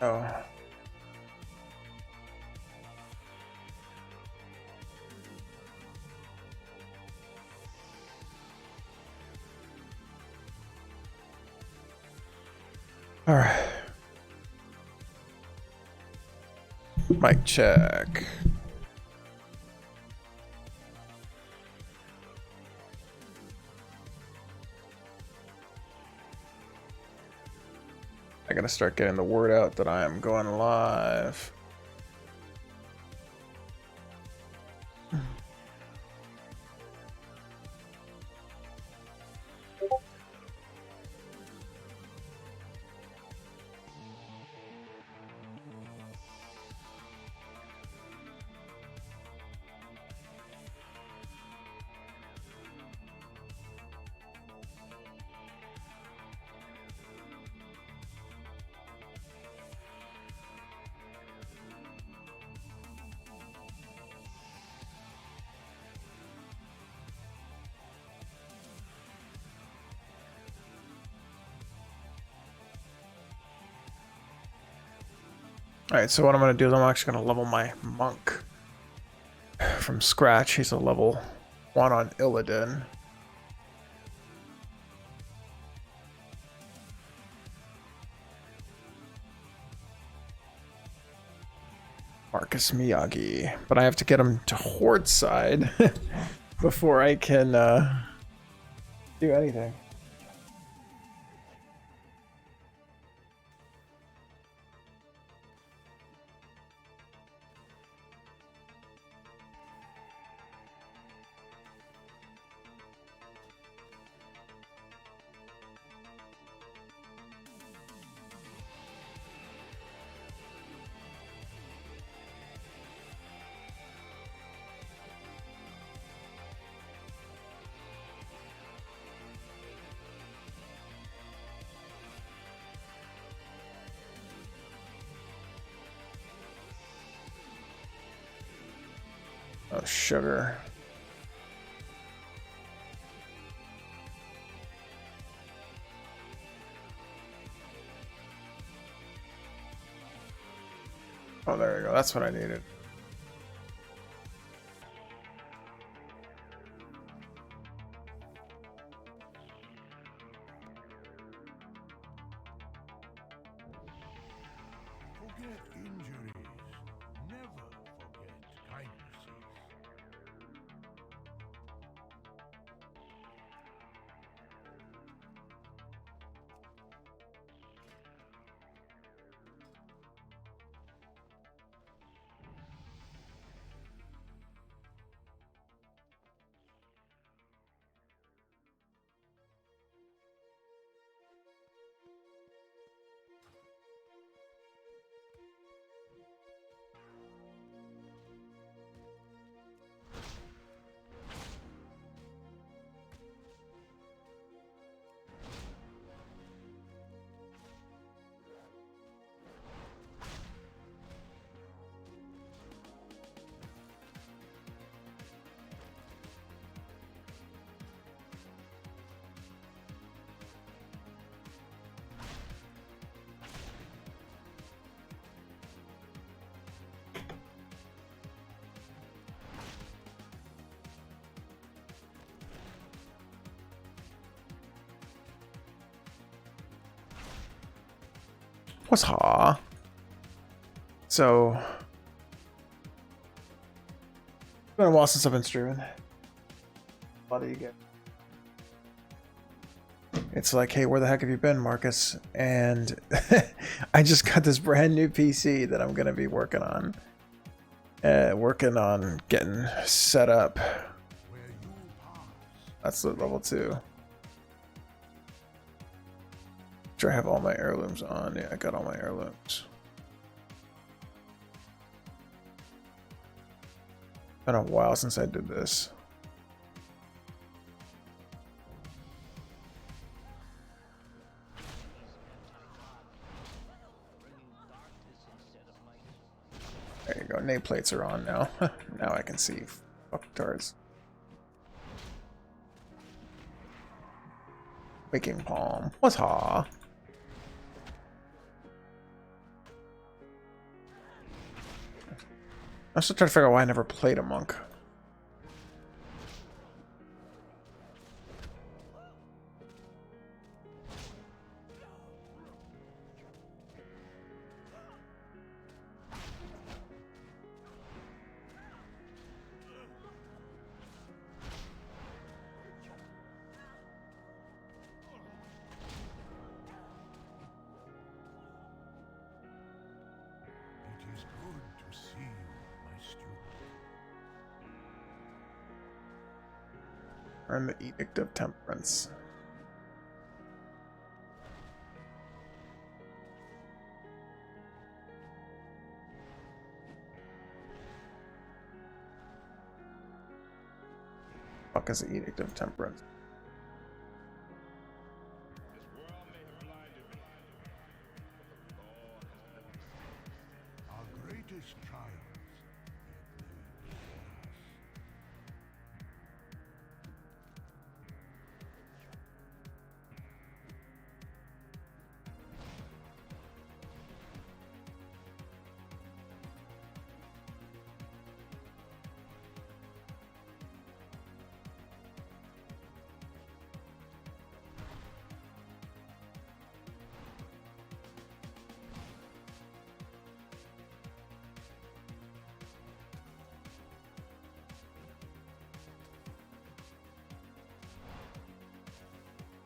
Oh. All right. Mic check. I gotta start getting the word out that I am going live. Alright, so what I'm going to do is I'm actually going to level my monk from scratch. He's a level 1 on Illidan. Marcus Miyagi. But I have to get him to Horde side before I can do anything. Oh, sugar. Oh, there we go. That's what I needed. Forget injuries. Never forget kindnesses. What's ha? So, it's been a while since I've been streaming. What do you get? It's like, hey, where the heck have you been, Marcus? And I just got this brand new PC that I'm gonna be working on. Working on getting set up. That's the level 2. Sure, I have all my heirlooms on. Yeah, I got all my heirlooms. Been a while since I did this. There you go. Nameplates are on now. Now I can see. Fucktards. Waking Palm. What's ha? I'm still trying to figure out why I never played a monk. It is good to see you, my student. Earn the Edict of Temperance. Fuck is the Edict of Temperance? Our greatest trials have laid before us.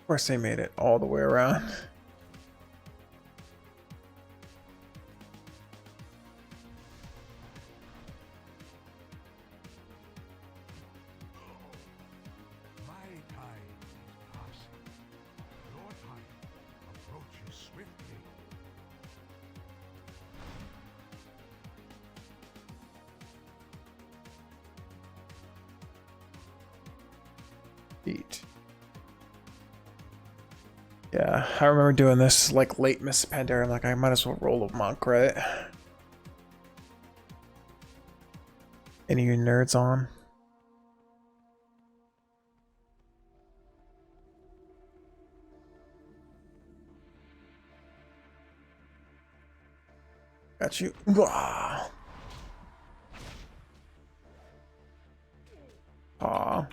Of course they made it all the way around. My time is passing. Your time approaches swiftly. Eat. Yeah, I remember doing this like late Miss Pandora. I'm like, I might as well roll a monk, right? Any of you nerds on? Got you. Aw. Aw.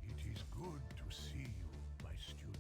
It is good to see you, my student.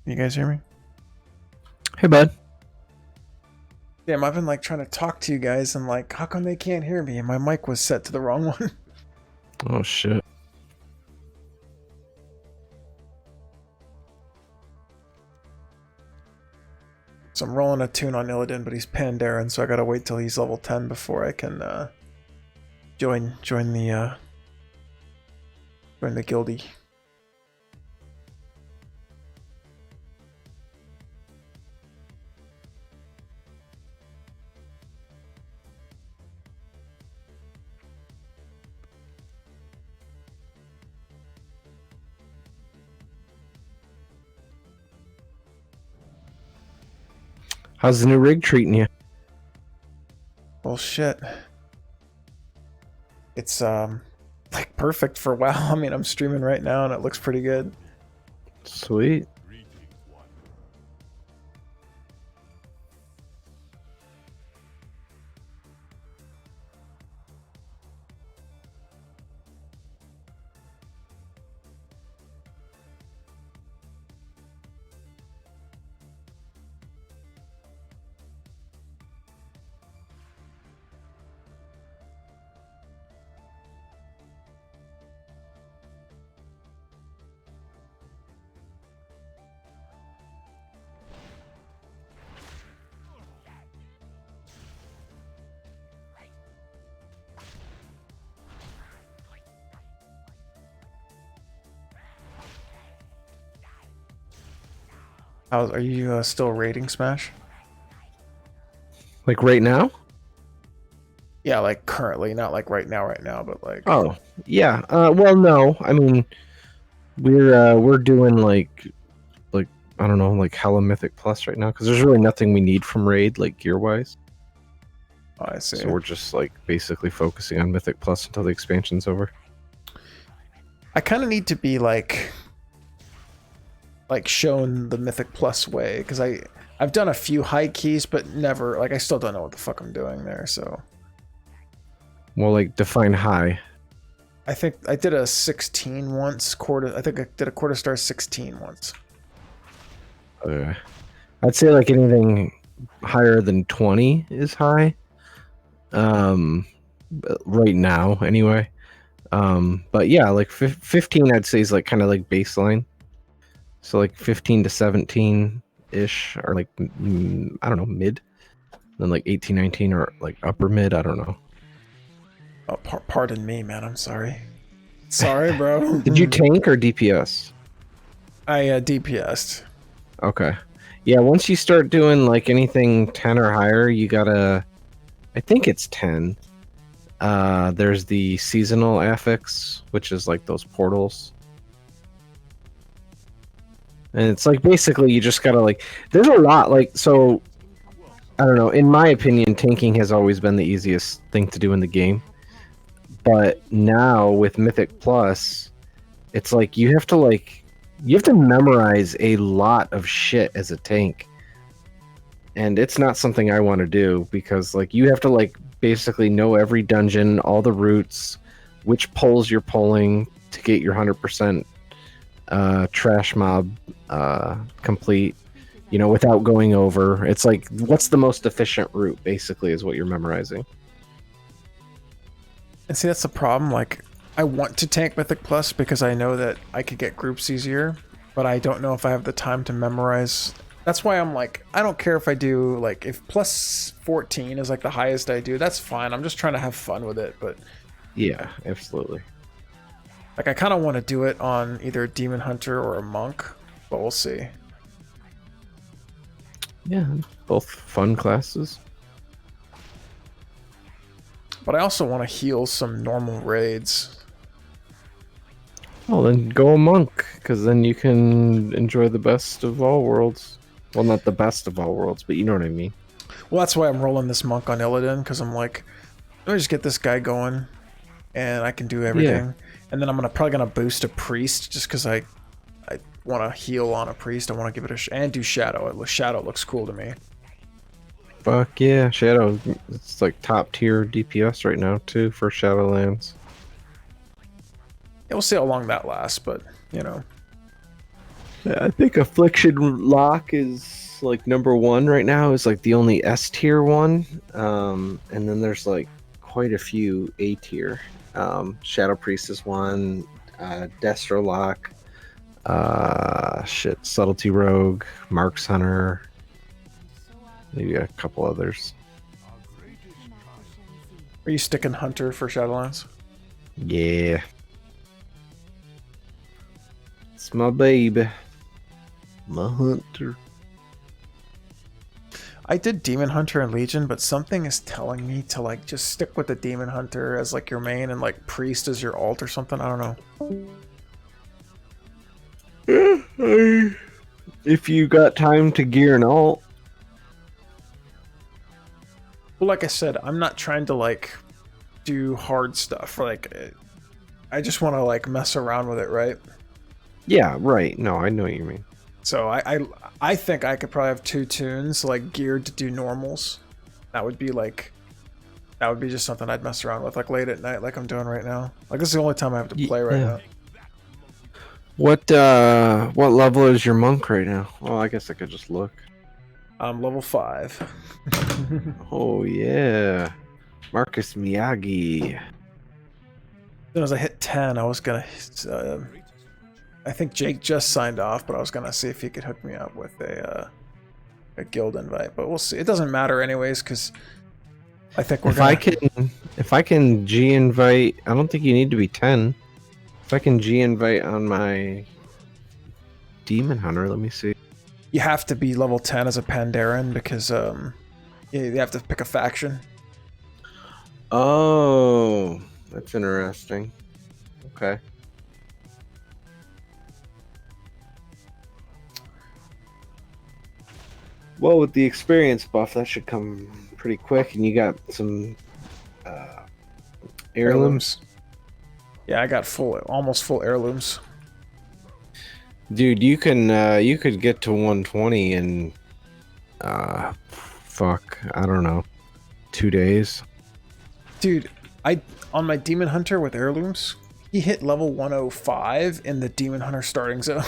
You guys hear me? Hey, bud. Damn, I've been like trying to talk to you guys and like, how come they can't hear me? And my mic was set to the wrong one. Oh, shit. So I'm rolling a tune on Illidan, but he's Pandaren, so I gotta wait till he's level 10 before I can join the guildie. How's the new rig treating you? Well, shit. It's like perfect for WoW. I mean, I'm streaming right now and it looks pretty good. Sweet. Greetings, one. Are you still raiding Smash? Like right now? Yeah, like currently, not like right now, but like. Oh, yeah. Well, no. I mean, we're doing like I don't know, like hella Mythic Plus right now because there's really nothing we need from raid like gear wise. Oh, I see. So we're just like basically focusing on Mythic Plus until the expansion's over. I kind of need to be like shown the Mythic Plus way, because I've done a few high keys, but never, like, I still don't know what the fuck I'm doing there. So Well, like define high. I think I did a 16 once. I think I did a quarter star 16 once. I'd say like anything higher than 20 is high. Right now anyway. But yeah, like 15 I'd say is like kind of like baseline. So like 15 to 17 ish, or like I don't know, mid. Then like 18, 19 or like upper mid, I don't know. Oh, pardon me, man. I'm sorry. Sorry, bro. Did you tank or DPS? I DPS'd. Okay. Yeah, once you start doing like anything 10 or higher, you gotta, I think it's 10. There's the seasonal affix, which is like those portals. And it's like basically you just gotta like, there's a lot like, so I don't know, in my opinion, tanking has always been the easiest thing to do in the game. But now with Mythic Plus, it's like you have to memorize a lot of shit as a tank. And it's not something I want to do because like you have to like basically know every dungeon, all the routes, which pulls you're pulling to get your 100% trash mob complete, you know, without going over. It's like what's the most efficient route basically is what you're memorizing. And see, that's the problem. Like, I want to tank Mythic Plus because I know that I could get groups easier, but I don't know if I have the time to memorize. That's why I'm like, I don't care if I do, like, if plus 14 is like the highest I do, that's fine. I'm just trying to have fun with it, but Yeah, absolutely. like, I kind of want to do it on either a Demon Hunter or a Monk, but we'll see. Yeah, both fun classes. But I also want to heal some normal raids. Well, then go a monk, because then you can enjoy the best of all worlds. Well, not the best of all worlds, but you know what I mean. Well, that's why I'm rolling this Monk on Illidan, because I'm like, let me just get this guy going, and I can do everything. Yeah. And then I'm probably gonna boost a priest, just because I want to heal on a priest. I want to give it and do shadow. Shadow looks cool to me. Fuck yeah, Shadow. It's like top tier DPS right now too for Shadowlands. Yeah, we'll see how long that lasts, but you know. Yeah, I think Affliction Lock is like number 1 right now. Is like the only S tier one, and then there's like quite a few A tier. Shadow Priest is one. Destro Lock. Subtlety Rogue, Marks Hunter. Maybe a couple others. Are you sticking Hunter for Shadowlands? Yeah. It's my baby. My Hunter. I did Demon Hunter and Legion, but something is telling me to like just stick with the Demon Hunter as like your main and like Priest as your alt or something. I don't know. If you got time to gear an alt. Well, like I said, I'm not trying to like do hard stuff. Like, I just want to like mess around with it, right? Yeah, right. No, I know what you mean. So I think I could probably have 2 tunes like geared to do normals. That would be just something I'd mess around with like late at night, like I'm doing right now. Like this is the only time I have to play right now. What level is your monk right now? Well, I guess I could just look. I'm level 5. Oh yeah, Marcus Miyagi. As soon as I hit 10, I was gonna. I think Jake just signed off, but I was gonna see if he could hook me up with a guild invite. But we'll see. It doesn't matter anyways, because I think we're. If I can G invite, I don't think you need to be 10. If I can G invite on my Demon Hunter, let me see. you have to be level 10 as a Pandaren because you have to pick a faction. Oh, that's interesting. Okay. Well, with the experience buff, that should come pretty quick, and you got some heirlooms. Yeah, I got almost full heirlooms. Dude, you could get to 120 in I don't know, 2 days. Dude, on my Demon Hunter with heirlooms, he hit level 105 in the Demon Hunter starting zone.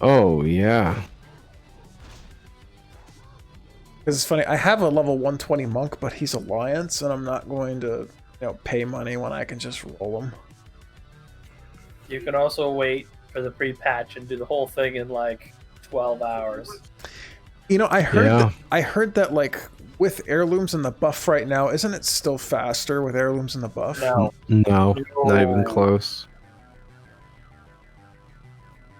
Oh yeah. Because it's funny, I have a level 120 monk, but he's Alliance, and I'm not going to, pay money when I can just roll him. You can also wait for the pre-patch and do the whole thing in like 12 hours. I heard that like with heirlooms and the buff right now, isn't it still faster with heirlooms and the buff? No, not even close.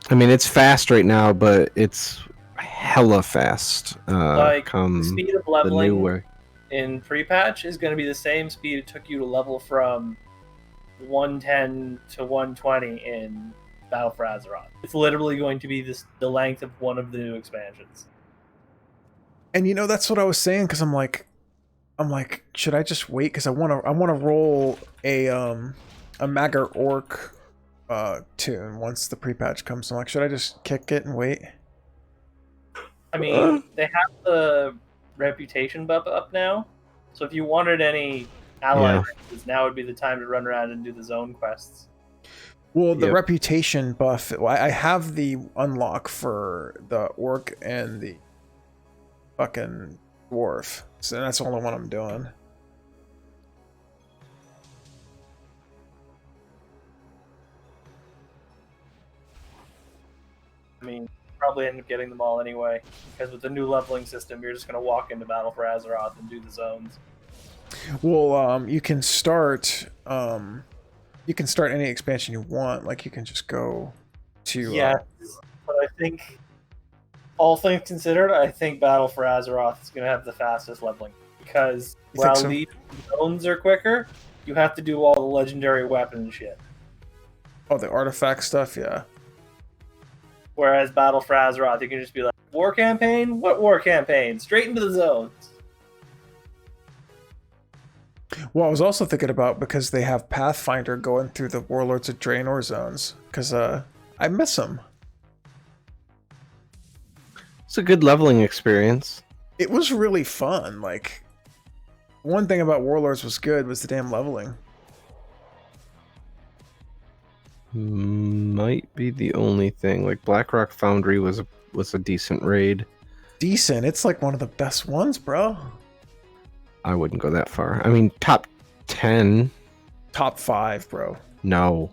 I mean, it's fast right now, but it's hella fast. The speed of leveling in pre-patch is going to be the same speed it took you to level from 110 to 120 in Battle for Azeroth. It's literally going to be the length of one of the new expansions. And that's what I was saying, because I'm like, should I just wait? Because I want to roll a Magger Orc tune once the pre-patch comes. I'm like, should I just kick it and wait? I mean, they have the reputation buff up now, so if you wanted any ally races, now would be the time to run around and do the zone quests. Well, the reputation buff, I have the unlock for the orc and the fucking dwarf, so that's the only one I'm doing. I mean, probably end up getting them all anyway, because with the new leveling system, you're just going to walk into Battle for Azeroth and do the zones. Well, you can start any expansion you want. Like, you can just go to... Yeah, but I think, all things considered, I think Battle for Azeroth is going to have the fastest leveling. Because while the zones are quicker, you have to do all the legendary weapon shit. Oh, the artifact stuff? Yeah. Whereas Battle for Azeroth, you can just be like, war campaign? What war campaign? Straight into the zones. Well, I was also thinking about, because they have Pathfinder going through the Warlords of Draenor zones, because I miss them. It's a good leveling experience. It was really fun. Like, one thing about Warlords was good was the damn leveling. Might be the only thing. Like, Blackrock Foundry was a decent raid. Decent? It's like one of the best ones, bro. I wouldn't go that far. I mean, top 10. Top 5, bro. No.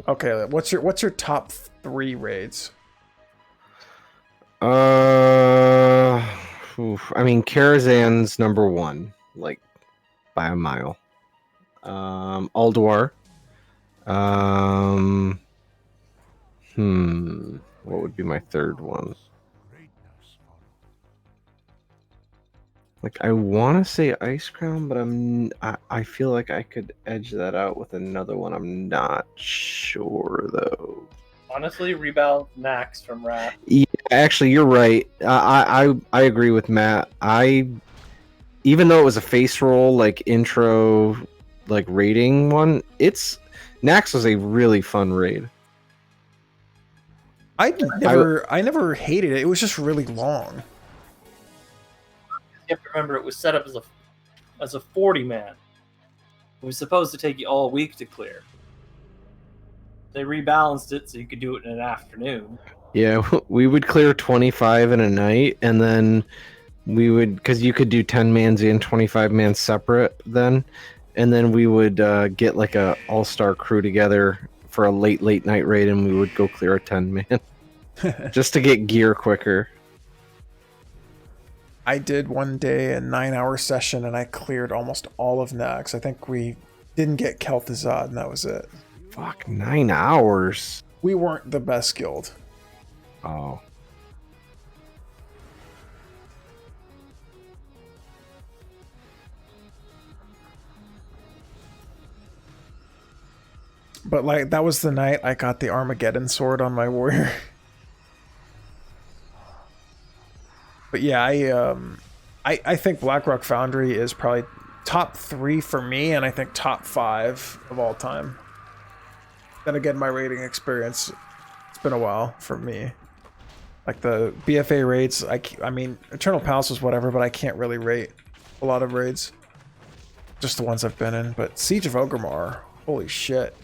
Okay, what's your top 3 raids? I mean, Karazhan's number 1, like, by a mile. Ulduar. What would be my third one? Like, I want to say Ice Crown, but I feel like I could edge that out with another one. I'm not sure though. Honestly, Rebel Max from Wrath. Yeah, actually, you're right. I agree with Matt. Even though it was a face roll, like intro, like rating one, Nax was a really fun raid. I never hated it. It was just really long. You have to remember, it was set up as a 40-man. It was supposed to take you all week to clear. They rebalanced it so you could do it in an afternoon. Yeah, we would clear 25 in a night, and then we would, because you could do 10 mans and 25 mans separate then, and then we would get like a all-star crew together for a late night raid, and we would go clear a 10 man just to get gear quicker. I did one day a 9-hour session, and I cleared almost all of Nax. I think we didn't get Kel'Thuzad, and that was it. Fuck, 9 hours. We weren't the best guild. Oh. But like that was the night I got the Armageddon sword on my warrior. But yeah, I think Blackrock Foundry is probably top 3 for me, and I think top 5 of all time. Then again, my rating experience, it's been a while for me. Like the BFA raids, I mean, Eternal Palace was whatever, but I can't really rate a lot of raids. Just the ones I've been in. But Siege of Orgrimmar, holy shit.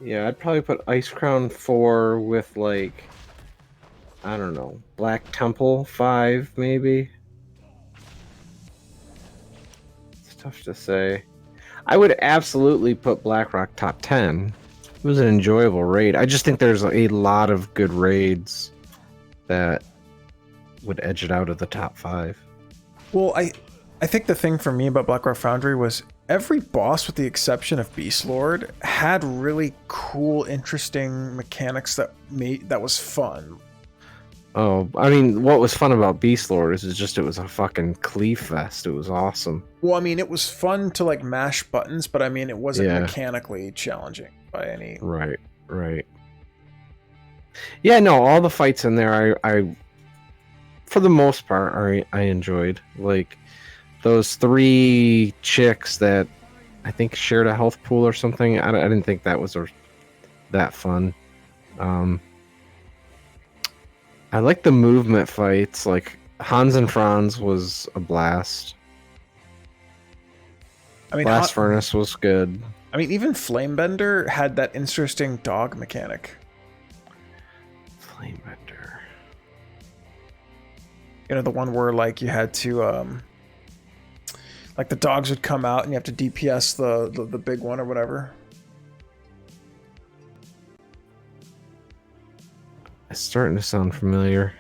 Yeah, I'd probably put Ice Crown 4 with, like, I don't know, Black Temple 5, maybe? It's tough to say. I would absolutely put Blackrock top 10. It was an enjoyable raid. I just think there's a lot of good raids that would edge it out of the top 5. Well, I think the thing for me about Blackrock Foundry was every boss, with the exception of Beast Lord, had really cool, interesting mechanics that was fun. Oh, I mean, what was fun about Beast Lord is just it was a fucking cleave fest. It was awesome. Well, I mean, it was fun to like mash buttons, but I mean, it wasn't Yeah. mechanically challenging by any. Right, right. Yeah, no, all the fights in there, I for the most part, I enjoyed. Like those 3 chicks that I think shared a health pool or something. I didn't think that was that fun. I like the movement fights. Like Hans and Franz was a blast. I mean, Blast Furnace was good. I mean, even Flamebender had that interesting dog mechanic. Flamebender. You know, the one where like you had to like the dogs would come out and you have to DPS the big one or whatever. It's starting to sound familiar.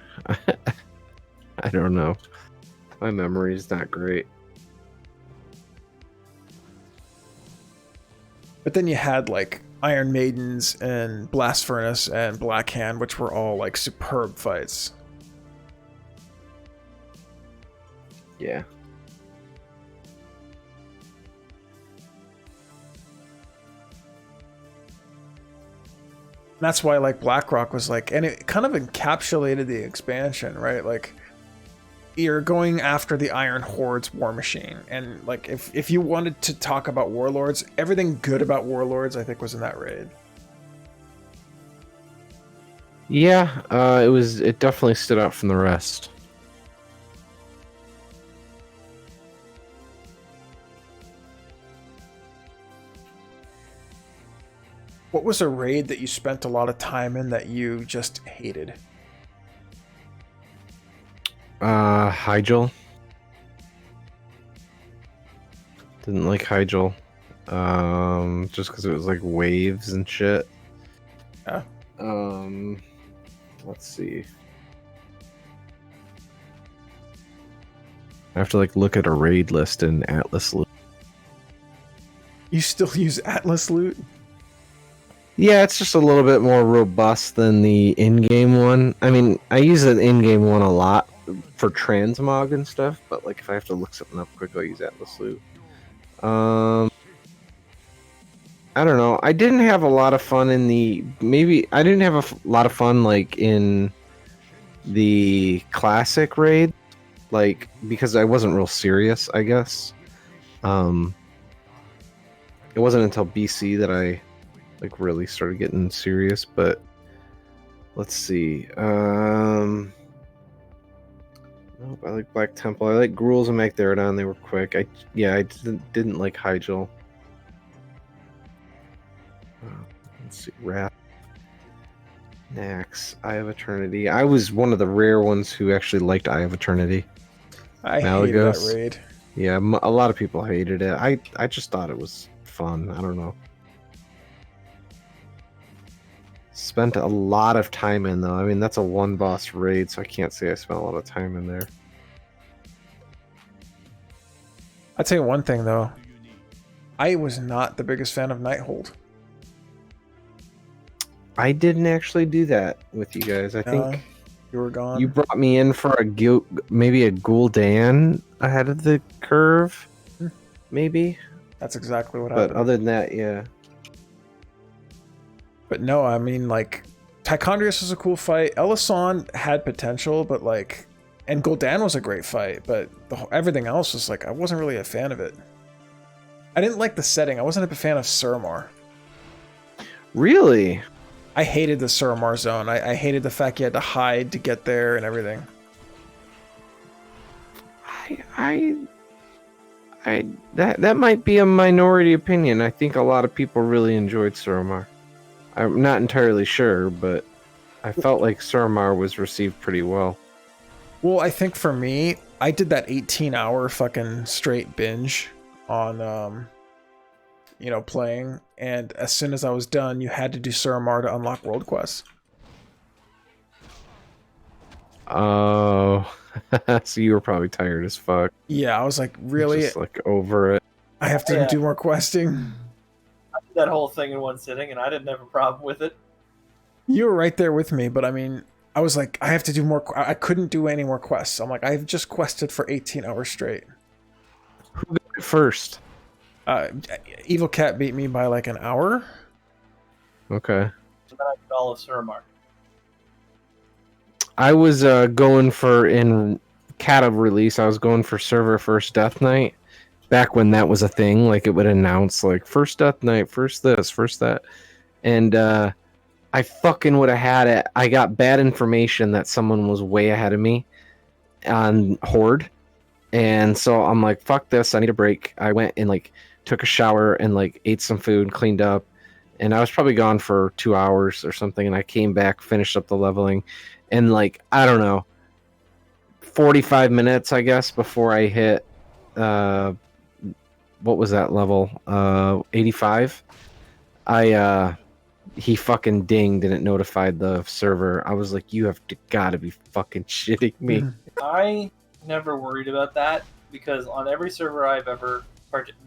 I don't know. My memory is not great. But then you had like Iron Maidens and Blast Furnace and Black Hand, which were all like superb fights. Yeah. That's why like Blackrock was like, and it kind of encapsulated the expansion, right? Like you're going after the Iron Horde's war machine, and like if you wanted to talk about warlords, everything good about warlords I think was in that raid. Yeah, it definitely stood out from the rest. What was a raid that you spent a lot of time in that you just hated? Hyjal. Didn't like Hyjal. Just because it was like waves and shit. Yeah. Let's see. I have to like look at a raid list in Atlas Loot. You still use Atlas loot? Yeah, it's just a little bit more robust than the in-game one. I mean, I use the in-game one a lot for transmog and stuff, but like if I have to look something up quick, I'll use Atlas Loot. I don't know. I didn't have a lot of fun in the... Maybe... I didn't have a lot of fun, like, in the classic raid. Like, because I wasn't real serious, I guess. It wasn't until BC that I, like, really started getting serious, but... Let's see. Nope, I like Black Temple. I like Gruels and Magtheridon. They were quick. I didn't like Hyjal. Let's see, Wrath, Nax, Eye of Eternity. I was one of the rare ones who actually liked Eye of Eternity. I hated that raid. Yeah, a lot of people hated it. I just thought it was fun. I don't know. Spent a lot of time in though. I mean, that's a one boss raid, so I can't say I spent a lot of time in there. I'd say one thing though. I was not the biggest fan of Nighthold. I didn't actually do that with you guys. I think you were gone. you brought me in for maybe a Gul'dan ahead of the curve, maybe. That's exactly what happened. But other than that, yeah. But no, I mean, like, Tichondrius was a cool fight. Elasan had potential, but like, and Gul'dan was a great fight, but everything else was like, I wasn't really a fan of it. I didn't like the setting. I wasn't a fan of Suramar. Really? I hated the Suramar zone. I hated the fact you had to hide to get there and everything. That might be a minority opinion. I think a lot of people really enjoyed Suramar. I'm not entirely sure, but I felt like Suramar was received pretty well. Well, I think for me, I did that 18-hour fucking straight binge on, playing, and as soon as I was done, you had to do Suramar to unlock world quests. Oh, so you were probably tired as fuck. Yeah, I was like, really? Just like over it. I have to do more questing? I did that whole thing in one sitting, and I didn't have a problem with it. You were right there with me, but I mean, I was like, I have to do more. I couldn't do any more quests. I'm like, I've just quested for 18 hours straight. Who got it first? Evil Cat beat me by like an hour. Okay. So then I did all of Suramar. I was going for, in Cata release, I was going for server first death night. Back when that was a thing, like it would announce like first death night, first this, first that. And I fucking would have had it. I got bad information that someone was way ahead of me on Horde. And so I'm like, fuck this, I need a break. I went and like took a shower and like ate some food, cleaned up. And I was probably gone for 2 hours or something. And I came back, finished up the leveling. And like, I don't know, 45 minutes, I guess, before I hit, what was that level? 85. He fucking dinged and it notified the server. I was like, you have gotta be fucking shitting me. I never worried about that because on every server I've ever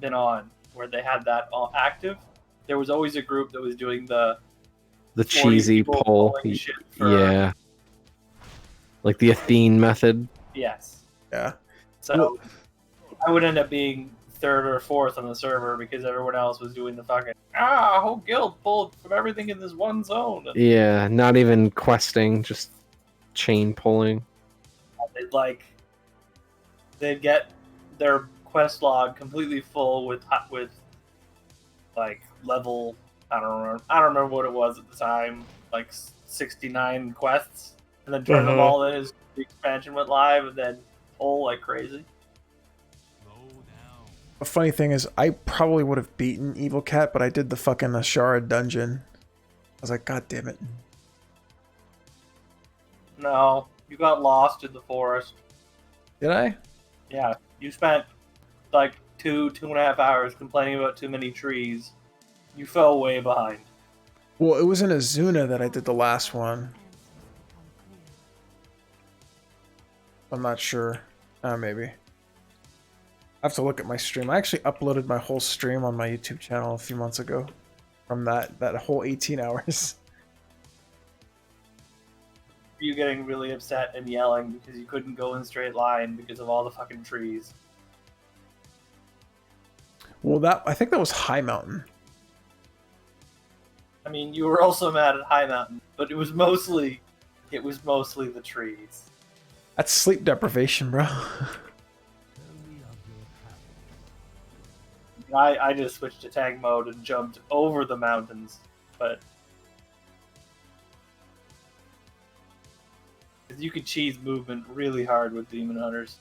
been on where they had that all active, there was always a group that was doing the cheesy pull. Yeah. Like the Athene method. Yes. Yeah. So I would end up being third or fourth on the server because everyone else was doing the fucking whole guild pulled from everything in this one zone. Yeah, not even questing, just chain pulling. They'd get their quest log completely full with like level, I don't remember what it was at the time, like 69 quests, and then turn them all in as the expansion went live, and then pull like crazy. The funny thing is, I probably would have beaten Evil Cat, but I did the fucking Ashara dungeon. I was like, God damn it. No, you got lost in the forest. Did I? Yeah, you spent like 2.5 hours complaining about too many trees. You fell way behind. Well, it was in Azuna that I did the last one. I'm not sure. Maybe. I have to look at my stream. I actually uploaded my whole stream on my YouTube channel a few months ago. From that whole 18 hours. You getting really upset and yelling because you couldn't go in a straight line because of all the fucking trees. Well, I think that was High Mountain. I mean, you were also mad at High Mountain, but it was mostly the trees. That's sleep deprivation, bro. I just switched to tank mode and jumped over the mountains, but you could cheese movement really hard with Demon Hunters.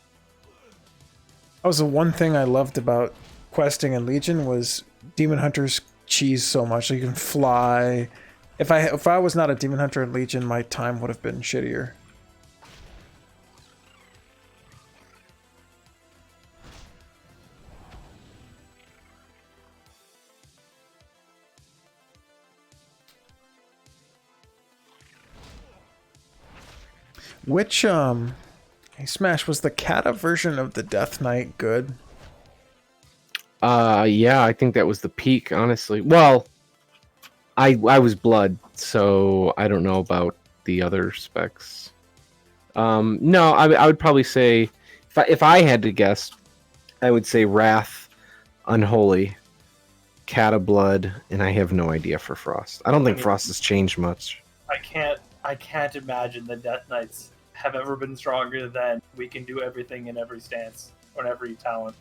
That was the one thing I loved about questing in Legion was Demon Hunters cheese so much. So you can fly. If I was not a Demon Hunter in Legion, my time would have been shittier. Which, hey Smash, was the Kata version of the Death Knight good? Yeah, I think that was the peak, honestly. Well, I was blood, so I don't know about the other specs. No, I would probably say if I had to guess, I would say Wrath, Unholy, Cat of Blood, and I have no idea for Frost. I don't think Frost has changed much. I can't imagine the Death Knights have ever been stronger than we can do everything in every stance or in every talent.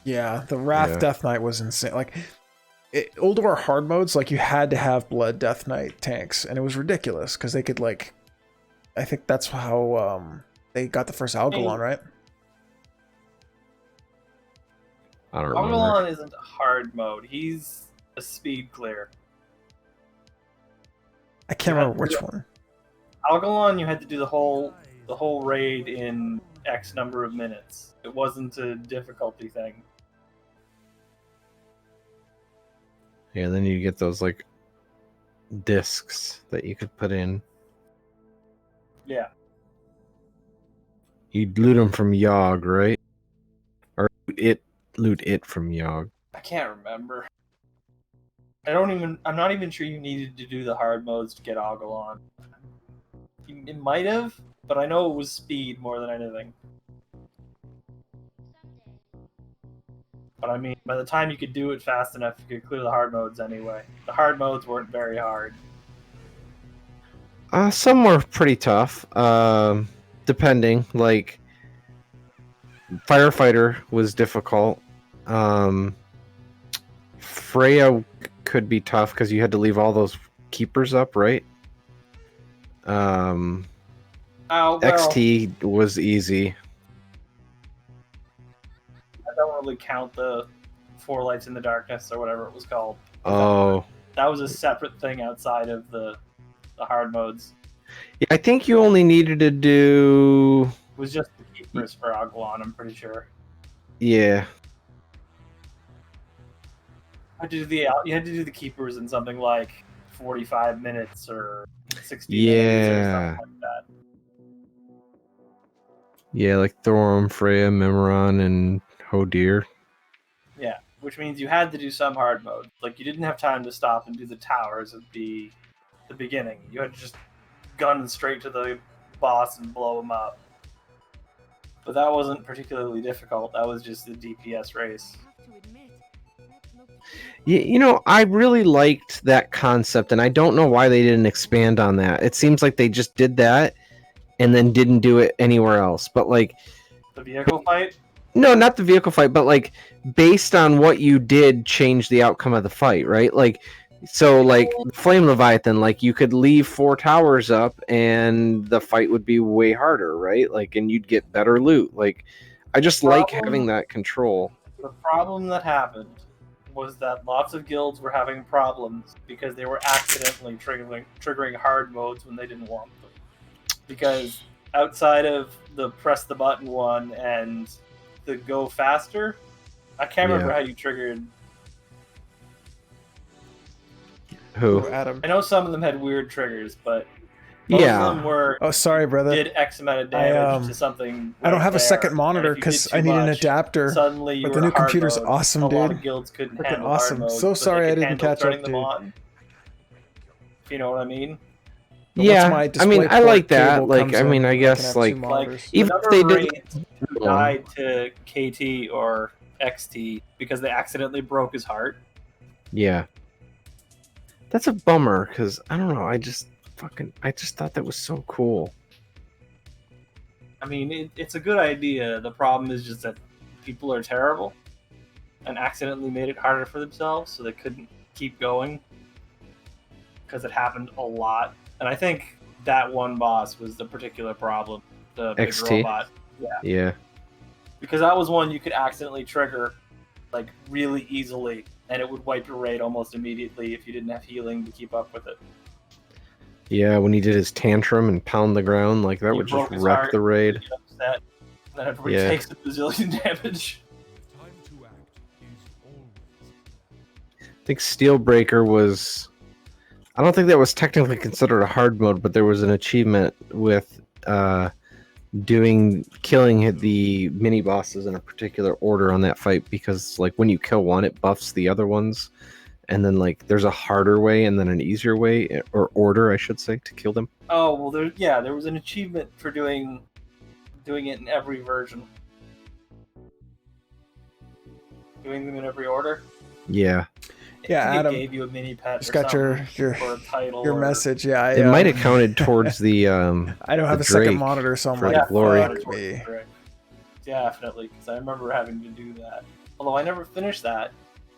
Yeah, the Wrath Death Knight was insane. Like, old war hard modes, like you had to have Blood Death Knight tanks, and it was ridiculous because they could like, I think that's how they got the first Algalon, right? I don't remember. Algalon isn't a hard mode. He's a speed clear. I can't remember which one. Algalon, you had to do the whole raid in X number of minutes. It wasn't a difficulty thing. Yeah, then you get those like discs that you could put in. Yeah. You'd loot them from Yogg, right? Or loot it from Yogg. I can't remember. I'm not even sure you needed to do the hard modes to get Algalon. It might have, but I know it was speed more than anything. But I mean, by the time you could do it fast enough, you could clear the hard modes anyway. The hard modes weren't very hard. Some were pretty tough. Depending, like Firefighter was difficult. Freya could be tough because you had to leave all those keepers up, right? XT was easy. I don't really count the 4 Lights in the Darkness or whatever it was called. Oh. That was a separate thing outside of the hard modes. Yeah, I think you only needed to do... It was just the keepers for Algalon, I'm pretty sure. Yeah. You had to do the keepers in something like 45 minutes or 60 minutes or something like that. Yeah, like Thorum, Freya, Memoron, and Hodir. Yeah, which means you had to do some hard mode. Like, you didn't have time to stop and do the towers at the beginning. You had to just gun straight to the boss and blow him up. But that wasn't particularly difficult. That was just a DPS race. You know, I really liked that concept, and I don't know why they didn't expand on that. It seems like they just did that and then didn't do it anywhere else. But like the vehicle fight? No, not the vehicle fight, but like based on what you did change the outcome of the fight, right? Like so like Flame Leviathan, like you could leave 4 towers up and the fight would be way harder, right? Like and you'd get better loot. Like I just like having that control. The problem that happened was that lots of guilds were having problems because they were accidentally triggering hard modes when they didn't want them. Because outside of the press the button one and the go faster, I can't remember how you triggered. Who? Adam. I know some of them had weird triggers, but most of them were. Oh, sorry, brother. Did X amount of damage to something. I don't have a second monitor because I need an adapter. Suddenly, but the new computer's awesome, dude. A lot of guilds couldn't handle awesome. Hard mode, so sorry I didn't catch up, dude. If you know what I mean. But yeah, I mean, I like that. Like, I mean, I guess like even if they did died to KT or XT because they accidentally broke his heart. Yeah, that's a bummer because I don't know. I just thought that was so cool. I mean, it's a good idea. The problem is just that people are terrible and accidentally made it harder for themselves, so they couldn't keep going because it happened a lot. And I think that one boss was the particular problem. The big XT? robot. Yeah. Because that was one you could accidentally trigger like really easily, and it would wipe your raid almost immediately if you didn't have healing to keep up with it. Yeah, when he did his tantrum and pound the ground, like that would just wreck the raid. Upset, and then everybody takes a bazillion damage. I think Steelbreaker was... I don't think that was technically considered a hard mode, but there was an achievement with killing the mini bosses in a particular order on that fight, because like when you kill one, it buffs the other ones, and then like there's a harder way and then an easier way, or order I should say, to kill them. Oh well, there was an achievement for doing it in every version. Doing them in every order. Yeah. Yeah, it Adam, gave you a mini pet. just or got your or a title. your or... message. Yeah, It might have counted towards the. I don't have the a second Drake monitor, so I'm for like, the glory. fuck me. Definitely, because I remember having to do that. Although I never finished that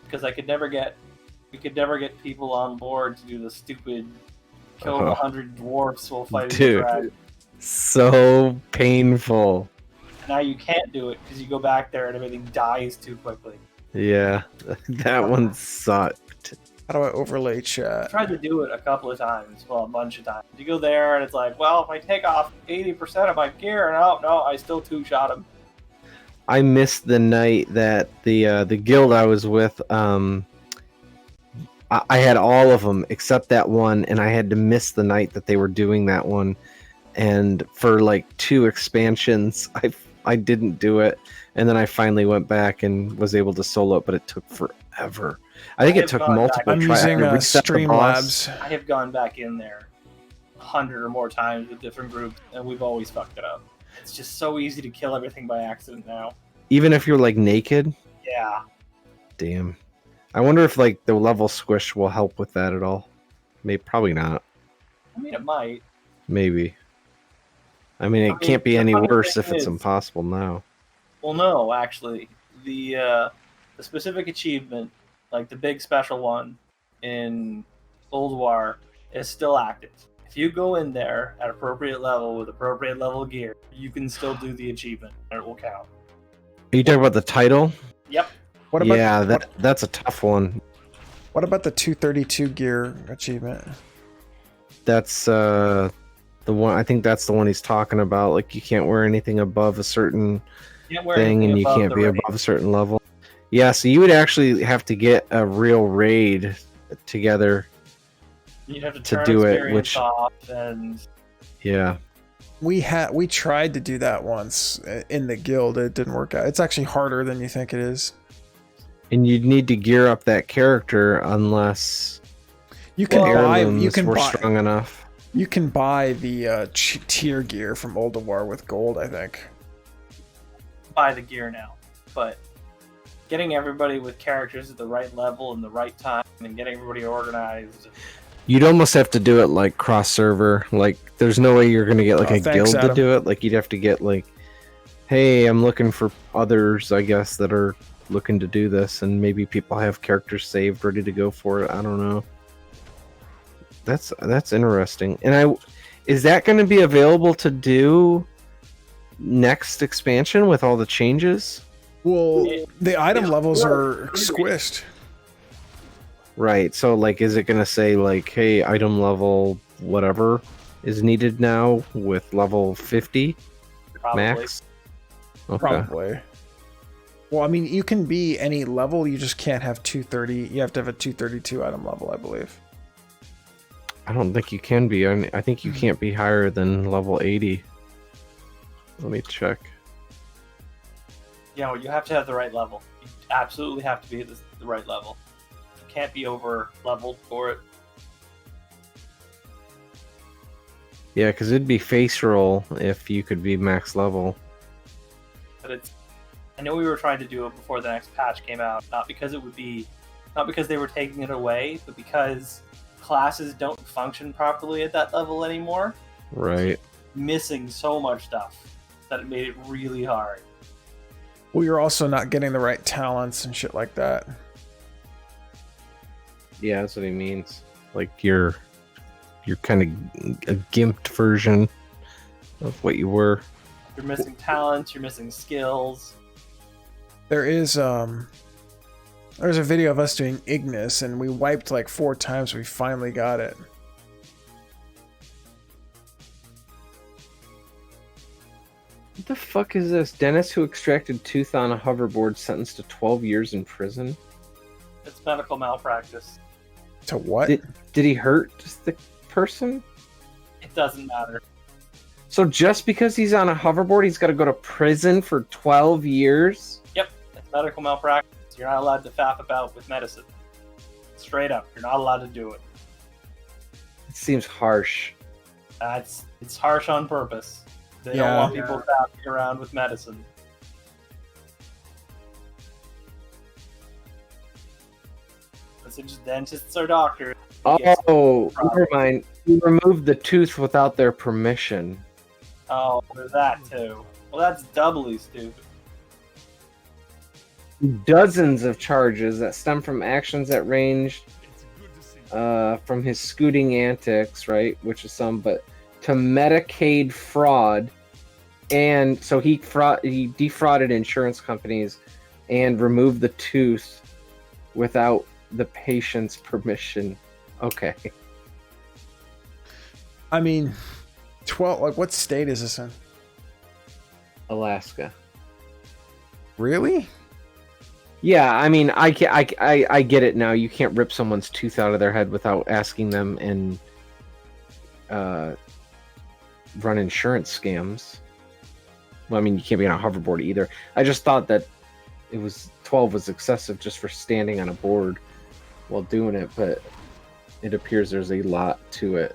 because we could never get people on board to do the stupid kill 100 dwarfs while fighting the dragon. So painful. Now you can't do it because you go back there and everything dies too quickly. Yeah, that one sucked. How do I overlay I chat? tried to do it a couple of times, well, a bunch of times. You go there and it's like, well, if I take off 80% of my gear, and no, I still two-shot him. I missed the night that the guild I was with. I had all of them except that one, and I had to miss the night that they were doing that one. And for like 2 expansions, I didn't do it, and then I finally went back and was able to solo it, but it took forever. I think it took multiple I'm tries. using Streamlabs. I have gone back in there 100 or more times with different groups, and we've always fucked it up. It's just so easy to kill everything by accident now. Even if you're like naked? Yeah. Damn. I wonder if like the level squish will help with that at all. Maybe, probably not. I mean, it might. Maybe. I mean, it can't be any worse if it's impossible now. Well, no, actually, the specific achievement, like the big special one in Old War, is still active. If you go in there at appropriate level with appropriate level gear, you can still do the achievement, and it will count. Are you talking about the title? Yep. What about, yeah, that's a tough one. What about the 232 gear achievement? That's the one. I think that's the one he's talking about. Like you can't wear anything above a certain thing, and you can't be above a certain level. Yeah, so you would actually have to get a real raid together. You'd have to do it, which off and yeah. We tried to do that once in the guild. It didn't work out. It's actually harder than you think it is. And you'd need to gear up that character unless you can buy strong enough. You can buy the tier gear from Old War with gold, I think. Buy the gear now, but getting everybody with characters at the right level and the right time, and getting everybody organized. You'd almost have to do it like cross server. Like, there's no way you're gonna get like guild Adam. to do it. Like, you'd have to get like, hey, I'm looking for others, I guess, that are looking to do this, and maybe people have characters saved, ready to go for it. I don't know. That's interesting. And is that going to be available to do next expansion with all the changes? Well, the item levels are squished. Right. So, like, is it going to say, like, hey, item level whatever is needed now with level 50 Probably. max? Okay. Probably. Well, I mean, you can be any level. You just can't have 230. You have to have a 232 item level, I believe. I don't think you can be. I think you can't be higher than level 80. Let me check. Yeah, well, you have to have the right level. You absolutely have to be at the right level. You can't be over leveled for it. Yeah, because it'd be face roll if you could be max level. But I know we were trying to do it before the next patch came out, not because they were taking it away, but because classes don't function properly at that level anymore. Right. Missing so much stuff that it made it really hard. Well, you're also not getting the right talents and shit like that. Yeah, that's what he means. Like you're kind of a gimped version of what you were. You're missing talents, you're missing skills. There's a video of us doing Ignis, and we wiped like 4 times. We finally got it. What the fuck is this? Dennis who extracted tooth on a hoverboard sentenced to 12 years in prison? It's medical malpractice. To what? Did he hurt the person? It doesn't matter. So just because he's on a hoverboard, he's got to go to prison for 12 years? Yep, it's medical malpractice. You're not allowed to faff about with medicine. Straight up, you're not allowed to do it. It seems harsh. It's harsh on purpose. They don't want people faffing around with medicine. So just dentists or doctors. Oh, never mind. You removed the tooth without their permission. Oh, there's that too. Well, that's doubly stupid. Dozens of charges that stem from actions that ranged from his scooting antics, right, which is some, but to Medicaid fraud, and so he defrauded insurance companies and removed the tooth without the patient's permission. Okay. I mean, 12. Like, what state is this in? Alaska. Really? Yeah, I mean, I get it now. You can't rip someone's tooth out of their head without asking them and run insurance scams. Well, I mean, you can't be on a hoverboard either. I just thought that 12 was excessive just for standing on a board while doing it, but it appears there's a lot to it.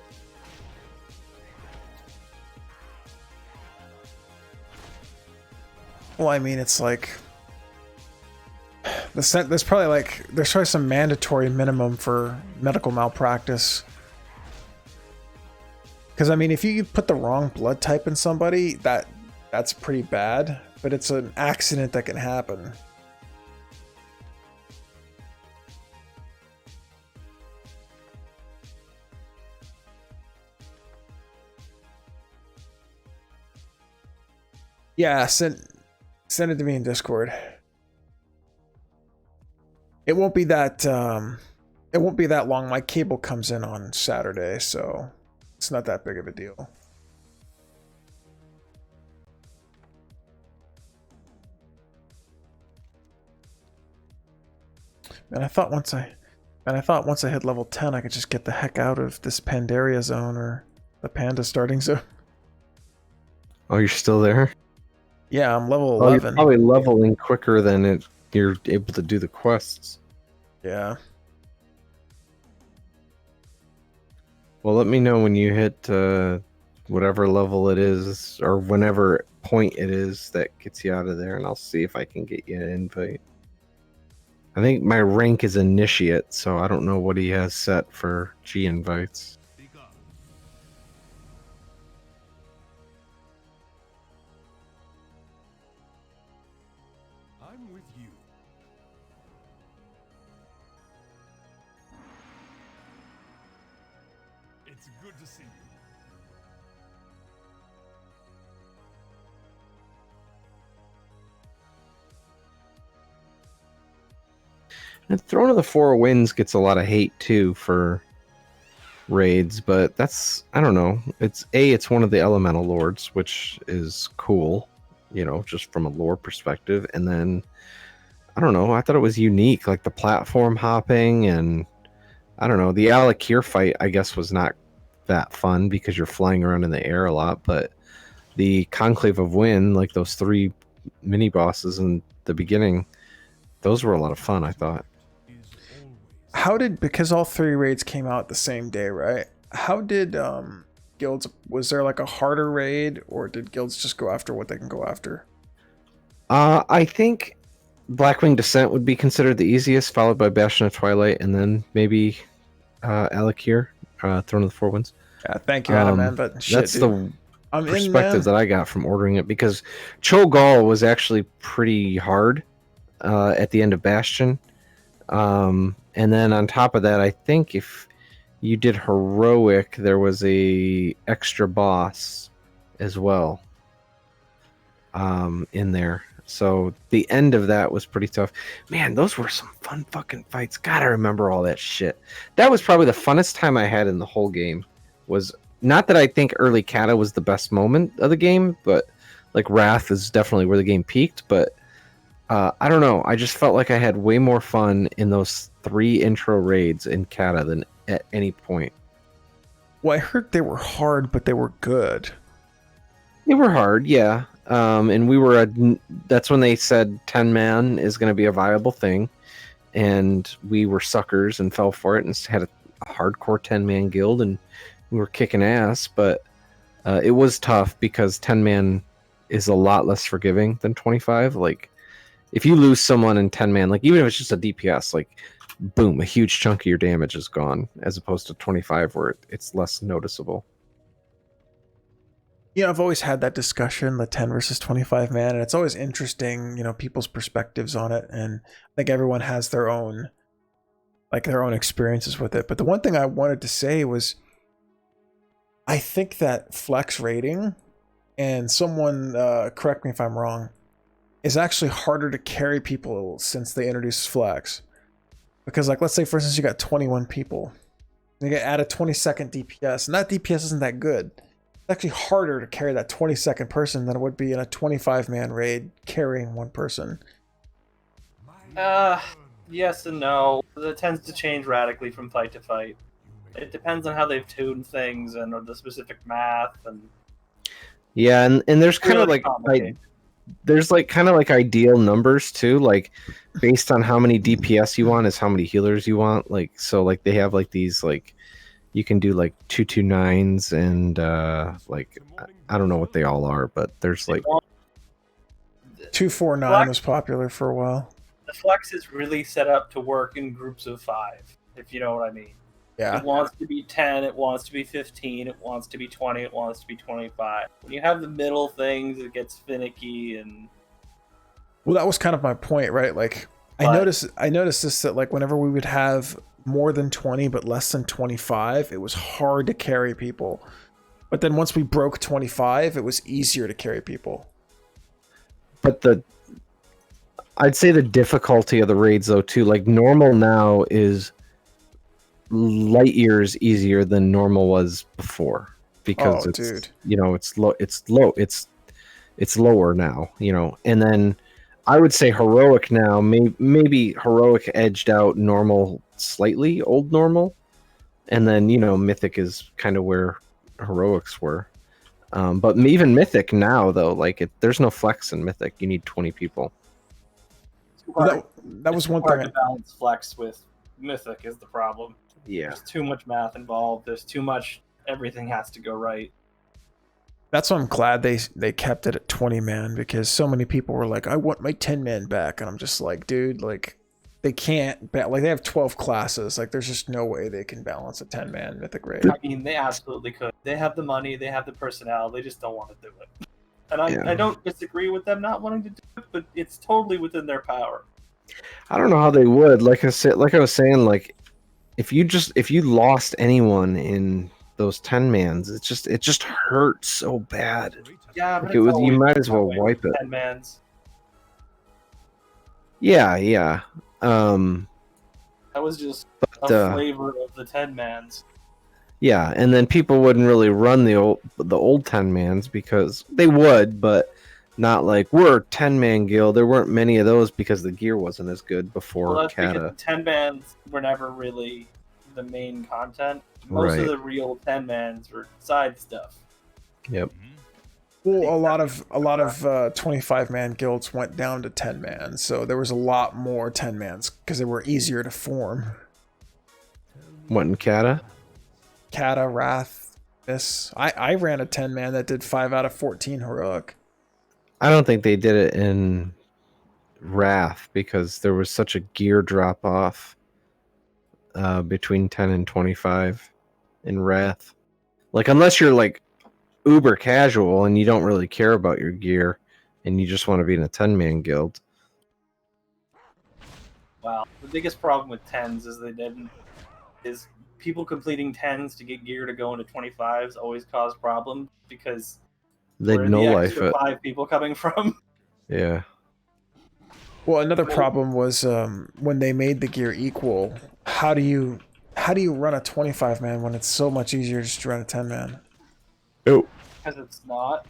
Well, I mean, it's like there's probably some mandatory minimum for medical malpractice. Because I mean, if you put the wrong blood type in somebody, that's pretty bad. But it's an accident that can happen. Yeah, send it to me in Discord. It won't be that long. My cable comes in on Saturday, so it's not that big of a deal. And I thought once I hit level 10, I could just get the heck out of this Pandaria zone or the Panda starting zone. Oh, you're still there? Yeah, I'm level 11. You're probably leveling quicker than you're able to do the quests. Yeah. Well, let me know when you hit whatever level it is, or whenever point it is that gets you out of there, and I'll see if I can get you an invite. I think my rank is initiate, so I don't know what he has set for G invites. I'm with you. It's good to see you. And Throne of the Four Winds gets a lot of hate too for raids, but that's, I don't know. It's one of the elemental lords, which is cool, just from a lore perspective. And then I don't know, I thought it was unique, like the platform hopping, and I don't know, the Alakir fight I guess was not that fun because you're flying around in the air a lot, but the Conclave of Wind, like those 3 mini bosses in the beginning, those were a lot of fun, I thought. Because all 3 raids came out the same day, right? How did guilds, was there like a harder raid, or did guilds just go after what they can go after? I think Blackwing Descent would be considered the easiest, followed by Bastion of Twilight, and then maybe Alakir, Throne of the Four Winds. Yeah, thank you, Adam, man. But shit, that's dude, the perspective that I got from ordering it, because Cho'Gall was actually pretty hard at the end of Bastion. And then on top of that, I think if you did Heroic, there was a extra boss as well in there. So the end of that was pretty tough. Man, those were some fun fucking fights. God, I remember all that shit. That was probably the funnest time I had in the whole game. Was not that I think early Kata was the best moment of the game, but like Wrath is definitely where the game peaked. But I don't know. I just felt like I had way more fun in those 3 intro raids in Kata than at any point. Well, I heard they were hard, but they were good. They were hard, yeah. And we were that's when they said 10 man is going to be a viable thing, and we were suckers and fell for it and had a hardcore 10 man guild, and we were kicking ass. But it was tough because 10 man is a lot less forgiving than 25. Like if you lose someone in 10 man, like even if it's just a DPS, like boom, a huge chunk of your damage is gone, as opposed to 25 where it's less noticeable. You know, I've always had that discussion, the 10 versus 25 man, and it's always interesting, you know, people's perspectives on it. And I think everyone has their own experiences with it. But the one thing I wanted to say was, I think that flex rating, and someone correct me if I'm wrong, is actually harder to carry people since they introduced flex. Because, like, let's say, for instance, you got 21 people. You get add a 20-second DPS, and that DPS isn't that good. It's actually harder to carry that 20-second person than it would be in a 25-man raid carrying one person. Yes and no. It tends to change radically from fight to fight. It depends on how they've tuned things and the specific math and. Yeah, and there's kind of like there's like kind of like ideal numbers too, like based on how many DPS you want is how many healers you want. Like so, like they have like these like you can do like 229s and like I don't know what they all are, but there's like 249 was popular for a while. The flex is really set up to work in groups of 5, if you know what I mean. Yeah. It wants to be 10, it wants to be 15, it wants to be 20, it wants to be 25. When you have the middle things, it gets finicky and. Well, that was kind of my point, right? Like, I noticed this, that like whenever we would have more than 20 but less than 25, it was hard to carry people. But then once we broke 25, it was easier to carry people. But I'd say the difficulty of the raids though too, like normal now is light years easier than normal was before because it's lower now, you know. And then I would say heroic now, maybe heroic edged out normal slightly, old normal, and then you know mythic is kind of where heroics were. But even mythic now though, like there's no flex in mythic. You need 20 people. Well, that was one thing. To balance flex with mythic is the problem. Yeah, there's too much math involved. There's too much. Everything has to go right. That's why I'm glad they kept it at 20 man, because so many people were like, I want my 10 man back, and I'm just like, dude, like they can't like they have 12 classes, like there's just no way they can balance a 10 man mythic raid. I mean, they absolutely could. They have the money, they have the personnel, they just don't want to do it. And I don't disagree with them not wanting to do it, but it's totally within their power. I don't know how they would. Like I was saying, like if you lost anyone in those 10 mans, it just hurts so bad. Yeah, but like you might as well wipe it. 10 mans. Yeah. That was just a flavor of the 10 mans. Yeah, and then people wouldn't really run the old 10 mans because they would, but not like we're a 10-man guild. There weren't many of those because the gear wasn't as good before Kata. 10 mans were never really the main content. Most of the real 10 mans were side stuff. Yep. Well, a lot of 25 man guilds went down to 10 man, so there was a lot more 10 mans because they were easier to form. What in Kata? Kata, Wrath, this. I ran a 10 man that did 5 out of 14 heroic. I don't think they did it in Wrath because there was such a gear drop off between 10 and 25 in Wrath. Like unless you're like uber casual and you don't really care about your gear and you just want to be in a 10-man guild. Wow. The biggest problem with 10s is people completing 10s to get gear to go into 25s always cause problems because they'd no life it. 5 people coming from. Yeah. Well, another problem was when they made the gear equal. How do you run a 25 man when it's so much easier just to run a 10 man? Oh. Because it's not.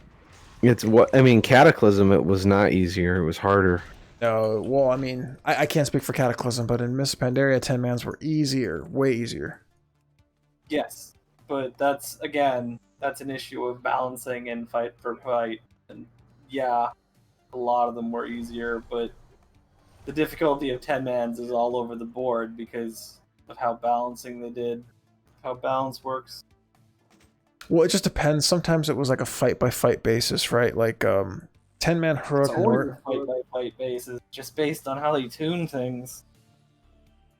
Cataclysm, it was not easier. It was harder. No, well, I mean, I can't speak for Cataclysm, but in Miss Pandaria, 10 mans were easier, way easier. Yes, but that's that's an issue of balancing and fight for fight. And yeah, a lot of them were easier, but the difficulty of 10-mans is all over the board because of how balancing they did, how balance works. Well, it just depends. Sometimes it was like a fight by fight basis, right? Like 10-man It's Heroic always a fight by fight basis, just based on how they tune things.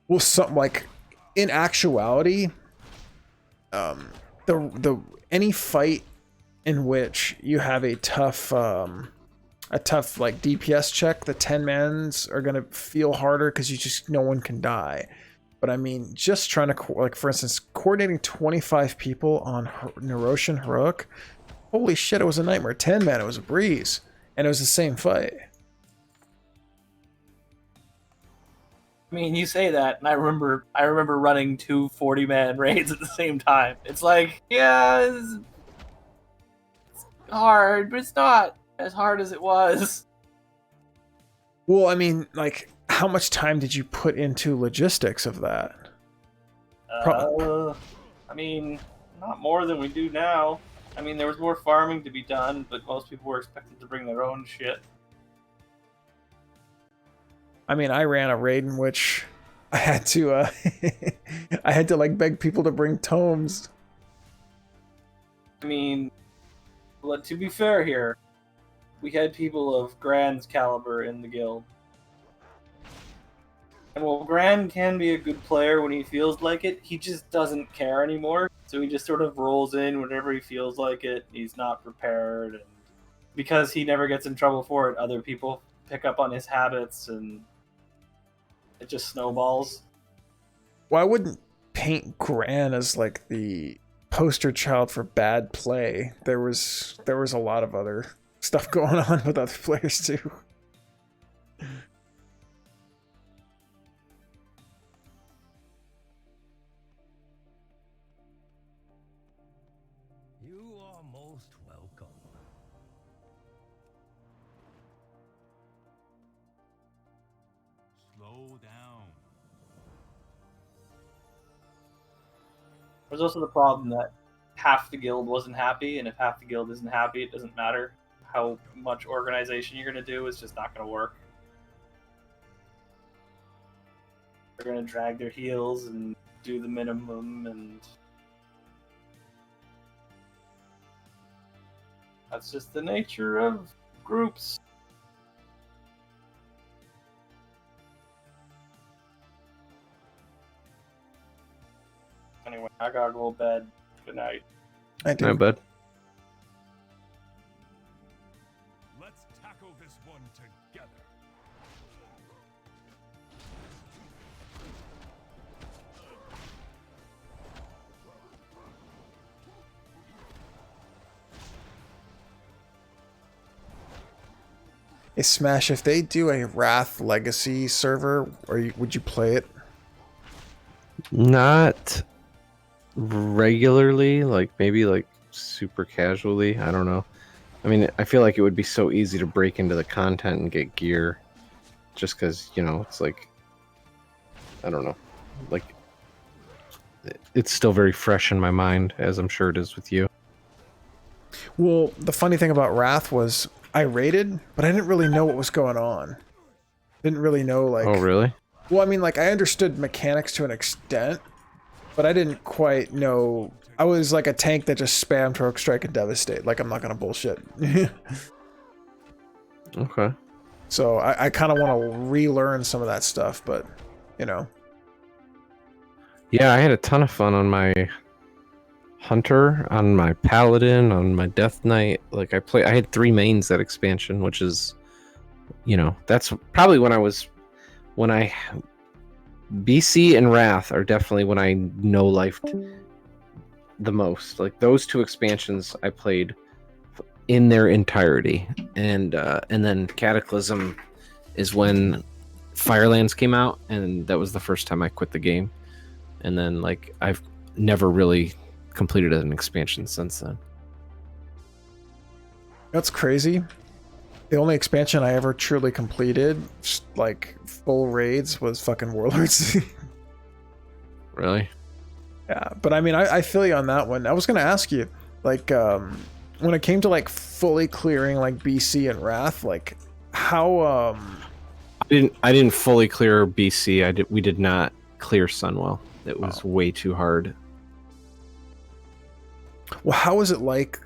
Well, some like in actuality, the any fight in which you have a tough like DPS check, the 10-mans are gonna feel harder because you just no one can die. But I mean, just trying to like, for instance, coordinating 25 people on Neroshan Heroic, holy shit, it was a nightmare. 10-man, it was a breeze, and it was the same fight. I mean, you say that, and I remember running 2 40-man raids at the same time. It's like, yeah, it's hard, but it's not as hard as it was. Well, I mean, like, how much time did you put into logistics of that? I mean, not more than we do now. I mean, there was more farming to be done, but most people were expected to bring their own shit. I mean, I ran a raid in which I had to I had to like beg people to bring tomes. I mean, but to be fair here, we had people of Grand's caliber in the guild. And while Grand can be a good player when he feels like it, he just doesn't care anymore. So he just sort of rolls in whenever he feels like it. He's not prepared. And because he never gets in trouble for it, other people pick up on his habits and it just snowballs. Well, I wouldn't paint Gran as like the poster child for bad play. There was a lot of other stuff going on with other players too. You are most welcome. Slow down. There's also the problem that half the guild wasn't happy, and if half the guild isn't happy, it doesn't matter how much organization you're going to do, it's just not going to work. They're going to drag their heels and do the minimum, and that's just the nature of groups. Anyway, I gotta go to bed. Good night. I do. No, bud. Let's tackle this one together. Hey Smash, if they do a Wrath Legacy server, would you play it? Not regularly, like maybe like super casually. I don't know. I mean, I feel like it would be so easy to break into the content and get gear just because, you know, it's like, I don't know. Like, it's still very fresh in my mind, as I'm sure it is with you. Well, the funny thing about Wrath was I raided, but I didn't really know what was going on. Didn't really know, like... Oh, really? Well, I mean, like, I understood mechanics to an extent, but I didn't quite know... I was like a tank that just spammed Heroic Strike and Devastate. Like, I'm not gonna bullshit. Okay. So I kind of want to relearn some of that stuff, but, you know. Yeah, I had a ton of fun on my Hunter, on my Paladin, on my Death Knight. Like, I had 3 mains that expansion, which is, you know, that's probably when BC and Wrath are definitely when I no-lifed the most. Like, those 2 expansions I played in their entirety, and then Cataclysm is when Firelands came out, and that was the first time I quit the game. And then, like, I've never really completed an expansion since then. That's crazy. The only expansion I ever truly completed, like full raids, was fucking Warlords. Really? Yeah, but I mean, I feel you on that one. I was gonna ask you, Like when it came to like fully clearing like BC and Wrath, like how I didn't fully clear BC. We did not clear Sunwell. It was way too hard. well, how was it like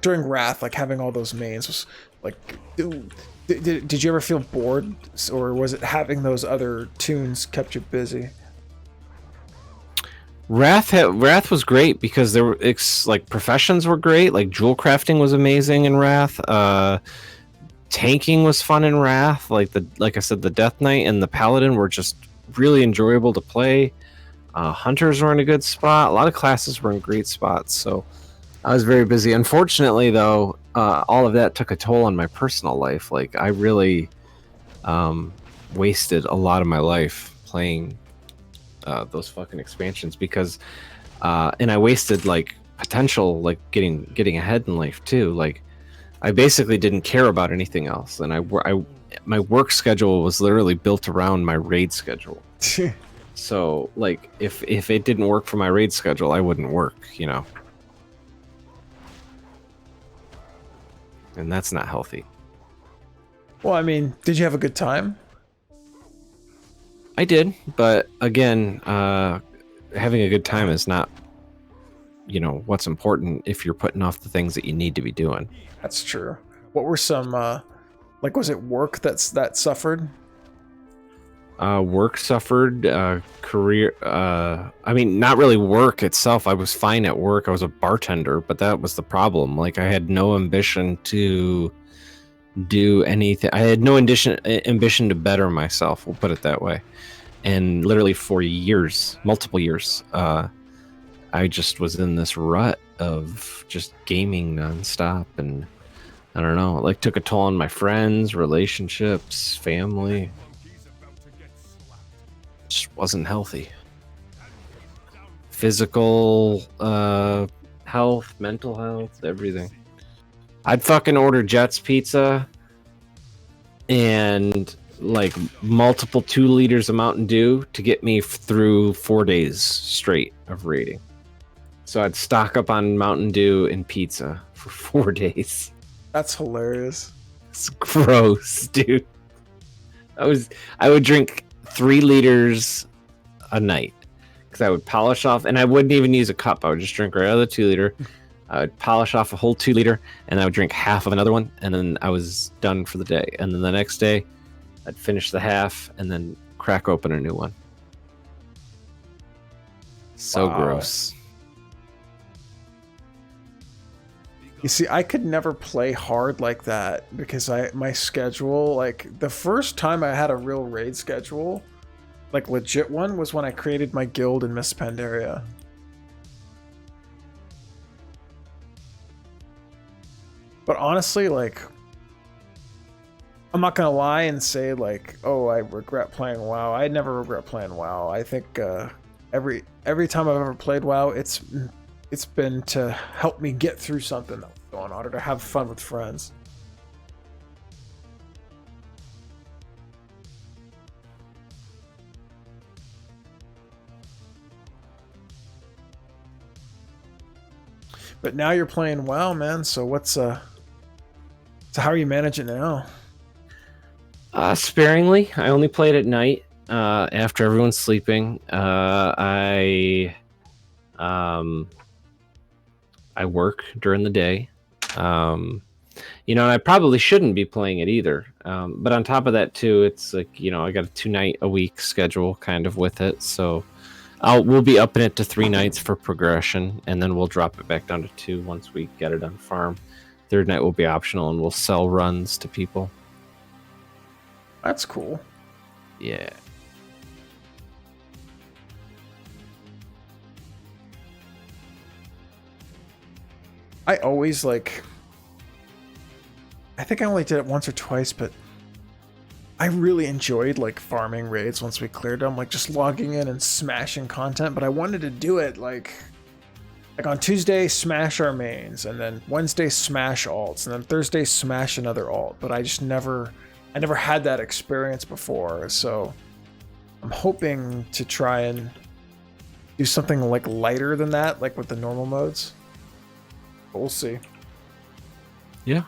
during Wrath, like having all those mains was like did you ever feel bored, or was it having those other tunes kept you busy? Wrath was great because there were like professions were great. Like jewel crafting was amazing in Wrath. Tanking was fun in Wrath. Like I said, the Death Knight and the Paladin were just really enjoyable to play. Hunters were in a good spot. A lot of classes were in great spots. So I was very busy. Unfortunately, though, all of that took a toll on my personal life. Like I really wasted a lot of my life playing those fucking expansions because and I wasted like potential, like getting ahead in life too. Like I basically didn't care about anything else, and my work schedule was literally built around my raid schedule. So like if it didn't work for my raid schedule, I wouldn't work, you know. And that's not healthy. Well, I mean, did you have a good time? I did, but again, having a good time is not, you know, what's important if you're putting off the things that you need to be doing. That's true. What were some like was it work that suffered? Work suffered, career, I mean, not really work itself. I was fine at work. I was a bartender, but that was the problem. Like I had no ambition to do anything. I had no ambition to better myself. We'll put it that way. And literally for years, multiple years, I just was in this rut of just gaming nonstop. And I don't know, it like took a toll on my friends, relationships, family. Just wasn't healthy. Physical health, mental health, everything. I'd fucking order Jets pizza and like multiple 2 liters of Mountain Dew to get me through 4 days straight of raiding. So I'd stock up on Mountain Dew and pizza for 4 days. That's hilarious. It's gross, dude. I would drink 3 liters a night because I would polish off, and I wouldn't even use a cup. I would just drink right out of the 2 liter. I would polish off a whole 2 liter, and I would drink half of another one, and then I was done for the day. And then the next day, I'd finish the half, and then crack open a new one. So Wow. gross. You see, I could never play hard like that because my schedule, like the first time I had a real raid schedule, like legit one, was when I created my guild in Miss Pandaria. But honestly, like, I'm not gonna lie and say like, oh, I regret playing WoW. I never regret playing WoW. I think every time I've ever played WoW, it's been to help me get through something that was going on or to have fun with friends. But now you're playing WoW, man. So so how are you managing now? Sparingly. I only played at night after everyone's sleeping. I work during the day. You know, and I probably shouldn't be playing it either. But on top of that too, it's like, you know, I got a 2 night a week schedule kind of with it. So we'll be upping it to 3 nights for progression, and then we'll drop it back down to 2 once we get it on farm. 3rd night will be optional, and we'll sell runs to people. That's cool. Yeah. I always I think I only did it once or twice, but I really enjoyed like farming raids once we cleared them, like just logging in and smashing content. But I wanted to do it like on Tuesday, smash our mains, and then Wednesday, smash alts, and then Thursday, smash another alt. But I never had that experience before, so I'm hoping to try and do something like lighter than that, like with the normal modes. We'll see. Yeah.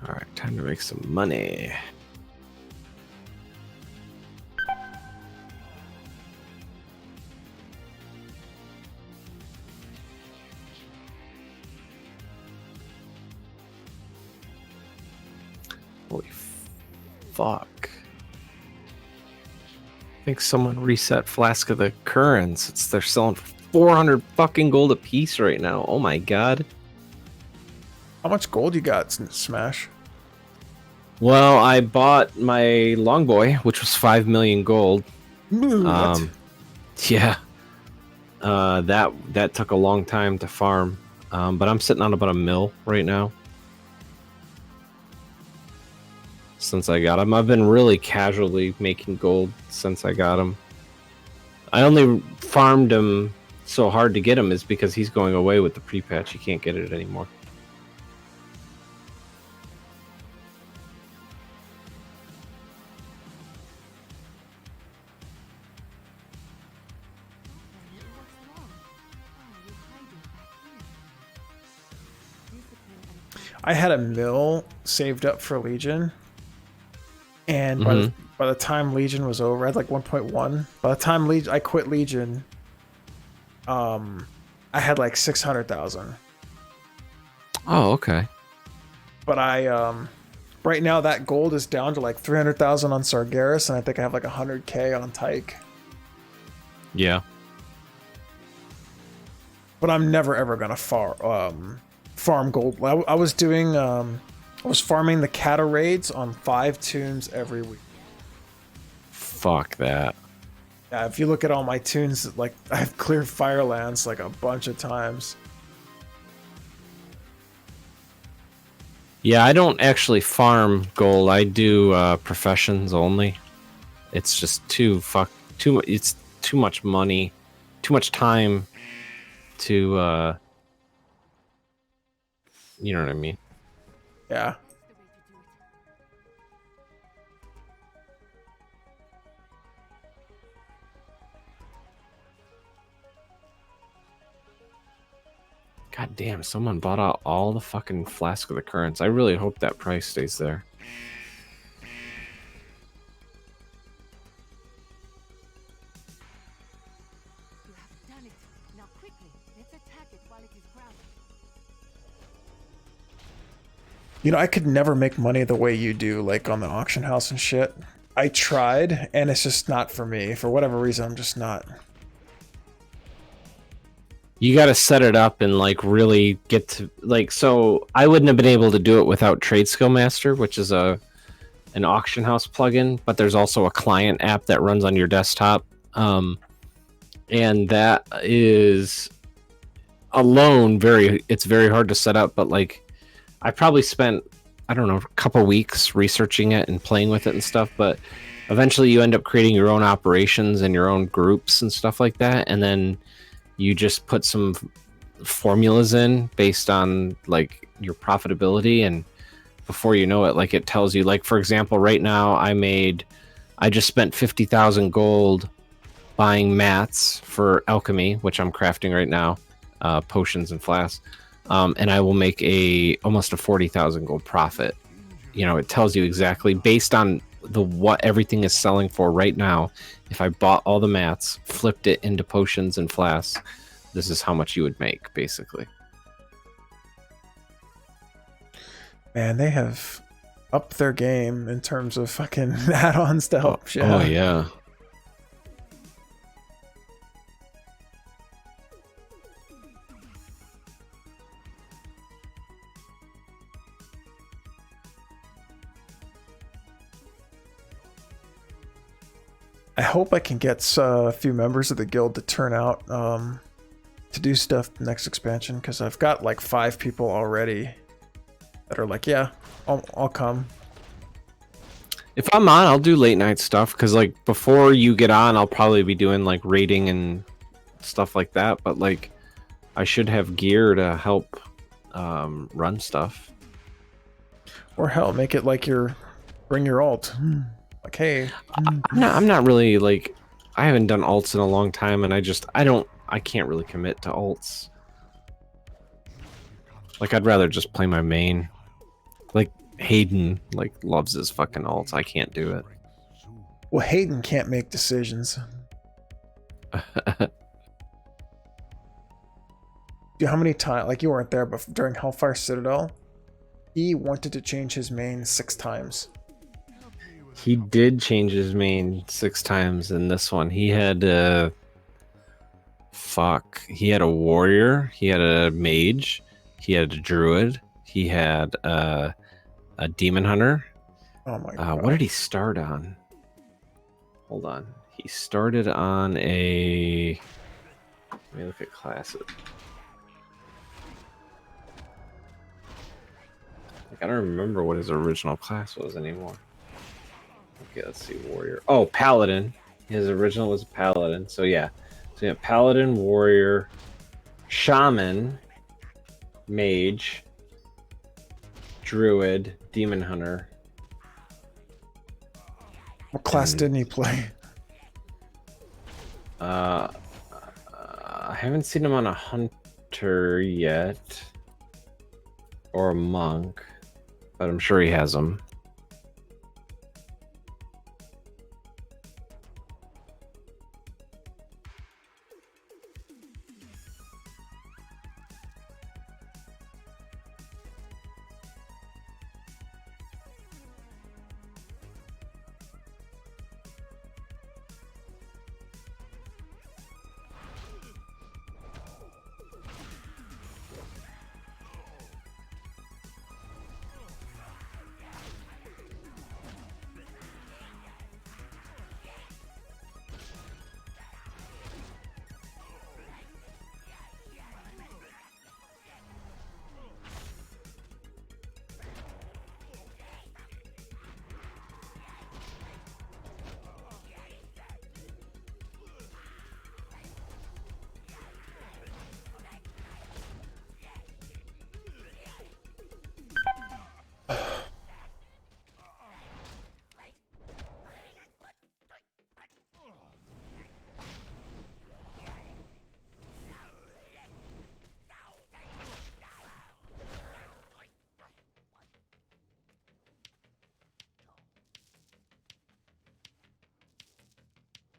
All right, time to make some money. Holy fuck. I think someone reset Flask of the Currents. They're selling for 400 fucking gold a piece right now. Oh my god. How much gold you got in Smash? Well, I bought my Longboy, which was 5 million gold. What? Yeah. That took a long time to farm. But I'm sitting on about 1 mil right now. Since I got him. I've been really casually making gold since I got him. I only farmed him so hard to get him is because he's going away with the pre-patch. You can't get it anymore. I had 1 mil saved up for Legion, and by the time Legion was over, I had like 1.1. By the time I quit Legion, I had like 600,000. Oh, okay. But right now that gold is down to like 300,000 on Sargeras, and I think I have like 100K on Tyke. Yeah. But I'm never ever gonna farm gold. I was doing I was farming the Kata raids on 5 tunes every week. Fuck that. Yeah, if you look at all my tunes, like I've cleared Firelands like a bunch of times. Yeah, I don't actually farm gold. I do professions only. It's just it's too much money, too much time to you know what I mean? Yeah. God damn, someone bought out all the fucking Flask of the Currents. I really hope that price stays there. You have done it. Now quickly, let's attack it while it is crowded. You know, I could never make money the way you do, like on the auction house and shit. I tried, and it's just not for me. For whatever reason, I'm just not. You got to set it up and like really get to like. So I wouldn't have been able to do it without Trade Skill Master, which is an auction house plugin. But there's also a client app that runs on your desktop, and that is alone it's very hard to set up. But like, I probably spent, I don't know, a couple weeks researching it and playing with it and stuff. But eventually, you end up creating your own operations and your own groups and stuff like that, and then you just put some formulas in based on like your profitability, and before you know it, like it tells you, like for example, right now I just spent 50,000 gold buying mats for alchemy, which I'm crafting right now, potions and flasks, and I will make almost a 40,000 gold profit. You know, it tells you exactly based on what everything is selling for right now. If I bought all the mats, flipped it into potions and flasks, this is how much you would make, basically. Man, they have upped their game in terms of fucking add-ons to help shit. Oh, yeah. I hope I can get a few members of the guild to turn out to do stuff next expansion, because I've got like 5 people already that are like, yeah, I'll come. If I'm on, I'll do late night stuff, because like before you get on, I'll probably be doing like raiding and stuff like that. But like, I should have gear to help run stuff. Or hell, make it like bring your alt. Like, hey, I'm not really like, I haven't done alts in a long time, and I can't really commit to alts. Like, I'd rather just play my main. Like Hayden like loves his fucking alts. I can't do it. well, Hayden can't make decisions. Dude, how many times? Like, you weren't there, but during Hellfire Citadel, he wanted to change his main 6 times. He did change his main 6 times in this one. He had he had a warrior, he had a mage, he had a druid, he had a demon hunter. Oh my god. What did he start on? Hold on. He started on a... Let me look at classes. Like, I don't remember what his original class was anymore. Okay, let's see. Warrior. Oh, Paladin. His original was Paladin. So yeah. So yeah, Paladin, Warrior, Shaman, Mage, Druid, Demon Hunter. What class didn't he play? I haven't seen him on a Hunter yet. Or a Monk. But I'm sure he has them.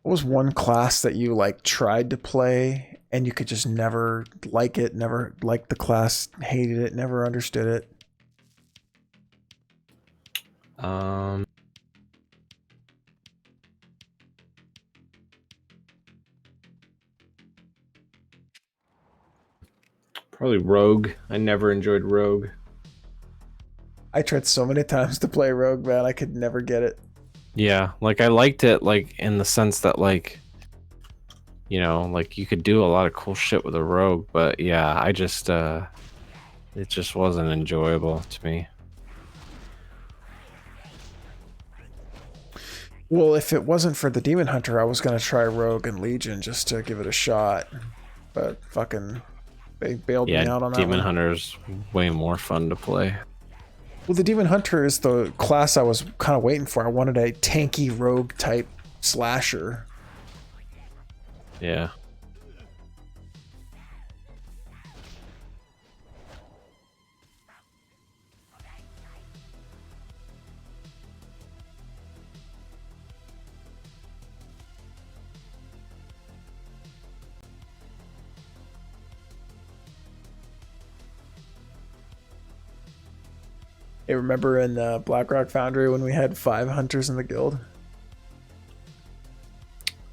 What was one class that you like tried to play and you could just never like it, never liked the class, hated it, never understood it? Probably Rogue. I never enjoyed Rogue. I tried so many times to play Rogue, man. I could never get it. Yeah, like I liked it, like in the sense that, like, you know, like you could do a lot of cool shit with a Rogue, but yeah, I just, it just wasn't enjoyable to me. Well, if it wasn't for the Demon Hunter, I was gonna try Rogue and Legion just to give it a shot, but fucking, they bailed me out on that. Demon Hunter's way more fun to play. Well, the Demon Hunter is the class I was kind of waiting for. I wanted a tanky rogue type slasher. Yeah. Hey, remember in Blackrock Foundry when we had 5 hunters in the guild?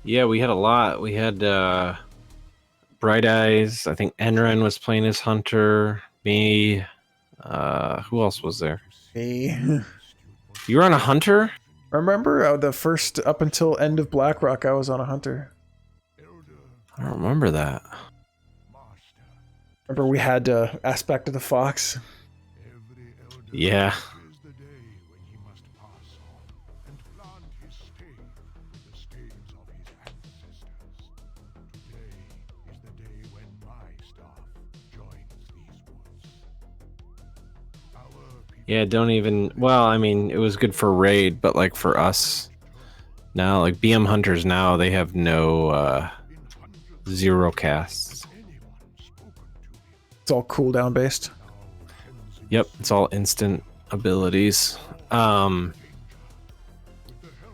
Yeah, we had a lot. We had Bright Eyes. I think Enron was playing as Hunter. Me. Who else was there? Me. You were on a Hunter? Remember the first up until end of Blackrock, I was on a hunter. I don't remember that. Remember we had Aspect of the Fox. Yeah. Is the day when he must pass on and plant his stake with the stains of his ancestors. Today is the day when my staff joins these woods. Our people Yeah, don't even... Well, I mean, it was good for raid, but like for us now, like BM hunters now, they have no zero casts. It's all cooldown based. Yep, it's all instant abilities. But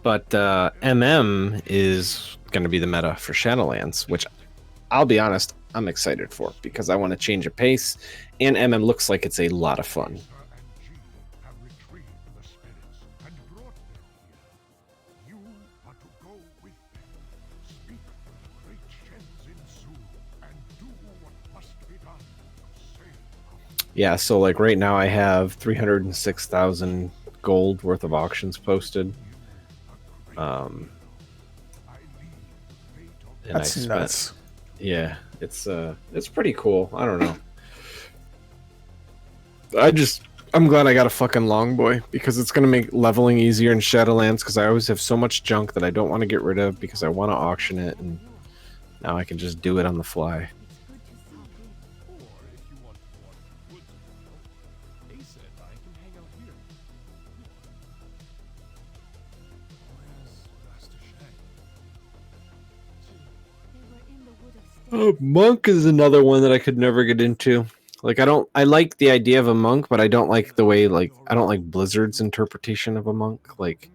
MM is going to be the meta for Shadowlands, which I'll be honest, I'm excited for because I want to change a pace, and MM looks like it's a lot of fun. and G have retrieved the spirits and brought them here. You are to go with them, speak with the great Shenzin Su, and do what must be done to save our Yeah, so like right now I have 306,000 gold worth of auctions posted. And That's nuts. Yeah, it's pretty cool. I don't know. I'm glad I got a fucking longboy because it's gonna make leveling easier in Shadowlands because I always have so much junk that I don't want to get rid of because I want to auction it, and now I can just do it on the fly. Monk is another one that I could never get into. Like I like the idea of a monk, but I don't like the way I don't like Blizzard's interpretation of a monk, like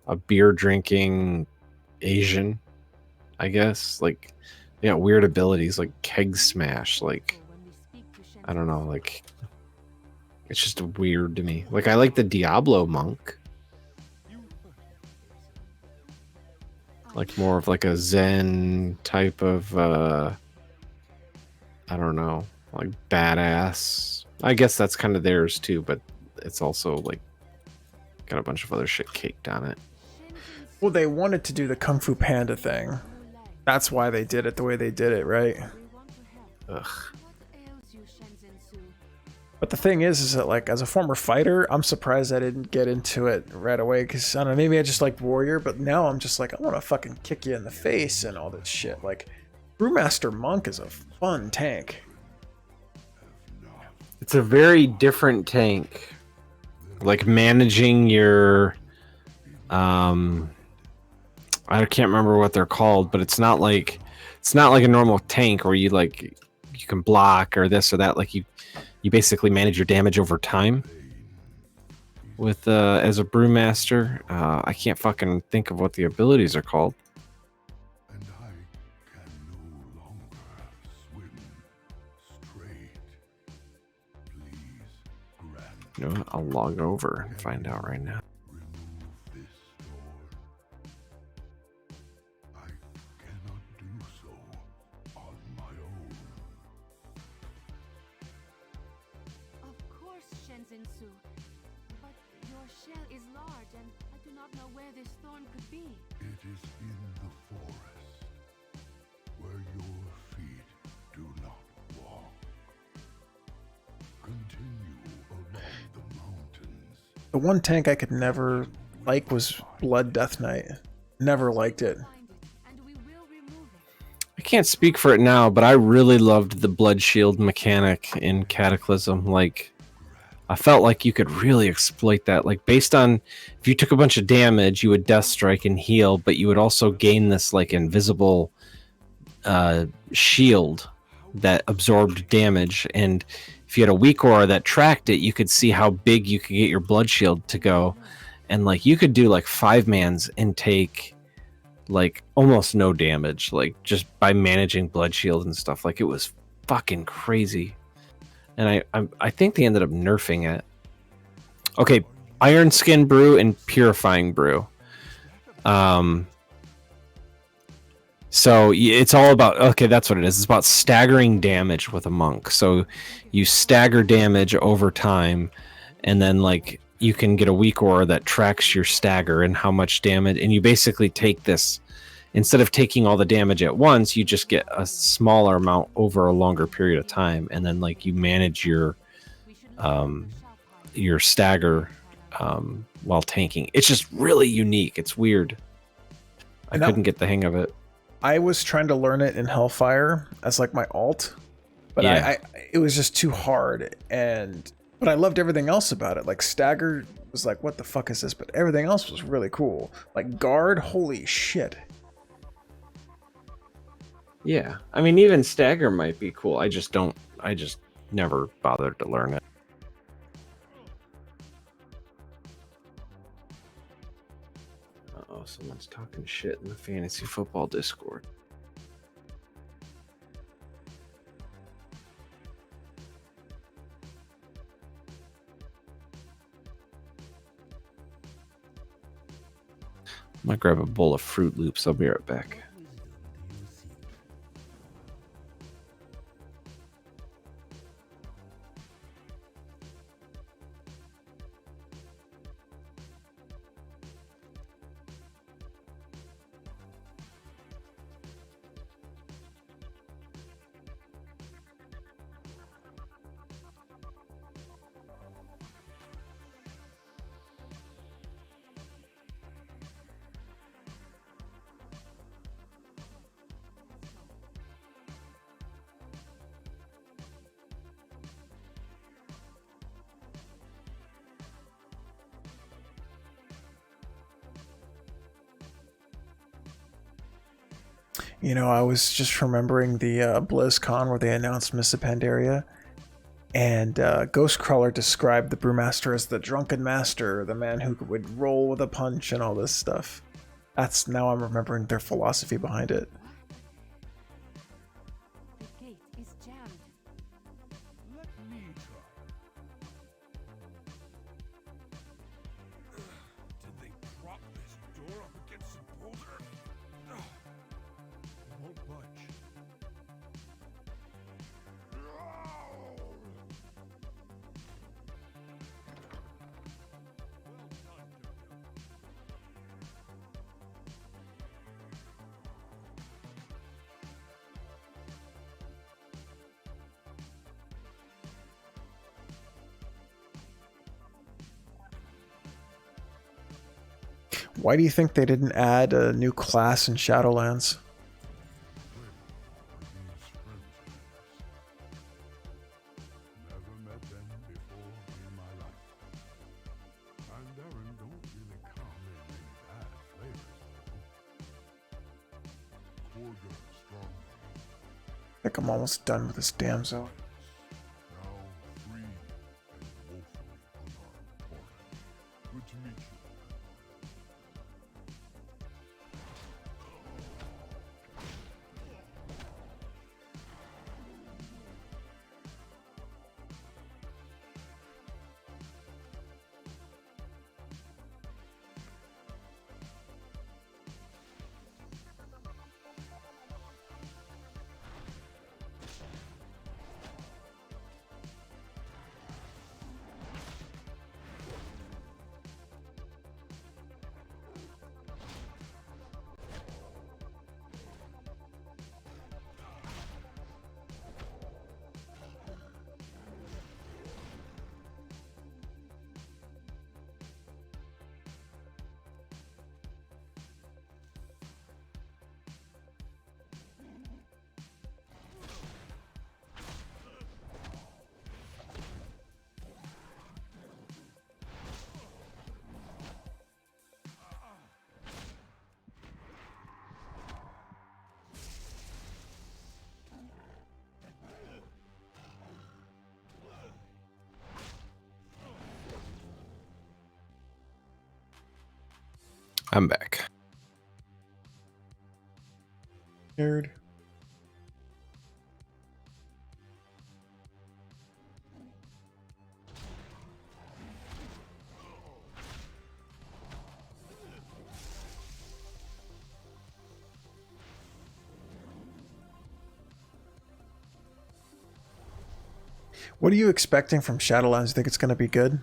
a beer drinking Asian, I guess. Like they got weird abilities like keg smash, like I don't know, like it's just weird to me. Like I like the Diablo monk. Like more of like a Zen type of I don't know, like badass. I guess that's kind of theirs too, but it's also like got a bunch of other shit caked on it. Well, they wanted to do the Kung Fu Panda thing. That's why they did it the way they did it, right? Ugh. But the thing is that like as a former fighter, I'm surprised I didn't get into it right away because I don't know, maybe I just like Warrior, but now I'm just like I want to fucking kick you in the face and all that shit. Like Brewmaster Monk is a fun tank. It's a very different tank. Like managing your I can't remember what they're called, but it's not like a normal tank where you can block or this or that. Like you basically manage your damage over time with as a brewmaster. I can't fucking think of what the abilities are called. and I can no longer swim straight. Please grant You know what? I'll log over and find out right now. remove this sword. I cannot do so on my own. Of course, Shenzin Su. But your shell is large, and I do not know where this thorn could be. It is in the forest, where your feet do not walk. Continue along the mountains. The one tank I could never like was Blood Death Knight. Never liked it. Find it, and we will remove it. I can't speak for it now, but I really loved the blood shield mechanic in Cataclysm. Like, I felt like you could really exploit that. Like, based on if you took a bunch of damage, you would death strike and heal, but you would also gain this like invisible shield that absorbed damage. And if you had a weak aura that tracked it, you could see how big you could get your blood shield to go. And like you could do like 5-mans and take like almost no damage, like just by managing blood shield and stuff. Like it was fucking crazy. And I think they ended up nerfing it. Okay, Iron Skin Brew and Purifying Brew. So it's all about, okay, that's what it is. It's about staggering damage with a monk. So you stagger damage over time, and then like you can get a weak aura that tracks your stagger and how much damage, and you basically take this, instead of taking all the damage at once, you just get a smaller amount over a longer period of time, and then like you manage your stagger while tanking. It's just really unique. It's weird. I couldn't get the hang of it. I was trying to learn it in Hellfire as like my alt, but Yeah. it was just too hard. But I loved everything else about it. Like stagger was like, what the fuck is this? But everything else was really cool. Like guard, holy shit. Yeah, I mean, even stagger might be cool. I just never bothered to learn it. Uh-oh, someone's talking shit in the fantasy football Discord. I'm gonna grab a bowl of Fruit Loops. I'll be right back. You know, I was just remembering the BlizzCon where they announced Miss Pandaria, and Ghostcrawler described the Brewmaster as the drunken master, the man who would roll with a punch and all this stuff. That's now I'm remembering their philosophy behind it. The gate is jammed. Let me try. Did they prop this door up against the boulder? It won't budge. Why do you think they didn't add a new class in Shadowlands? Never met them before in my life. Pandaren don't really come in any bad flavors, though. Corga strong. I think I'm almost done with this damn zone. Now free and woefully unarmed foreign. Good to meet you. I'm back. Nerd. What are you expecting from Shadowlands? You think it's going to be good?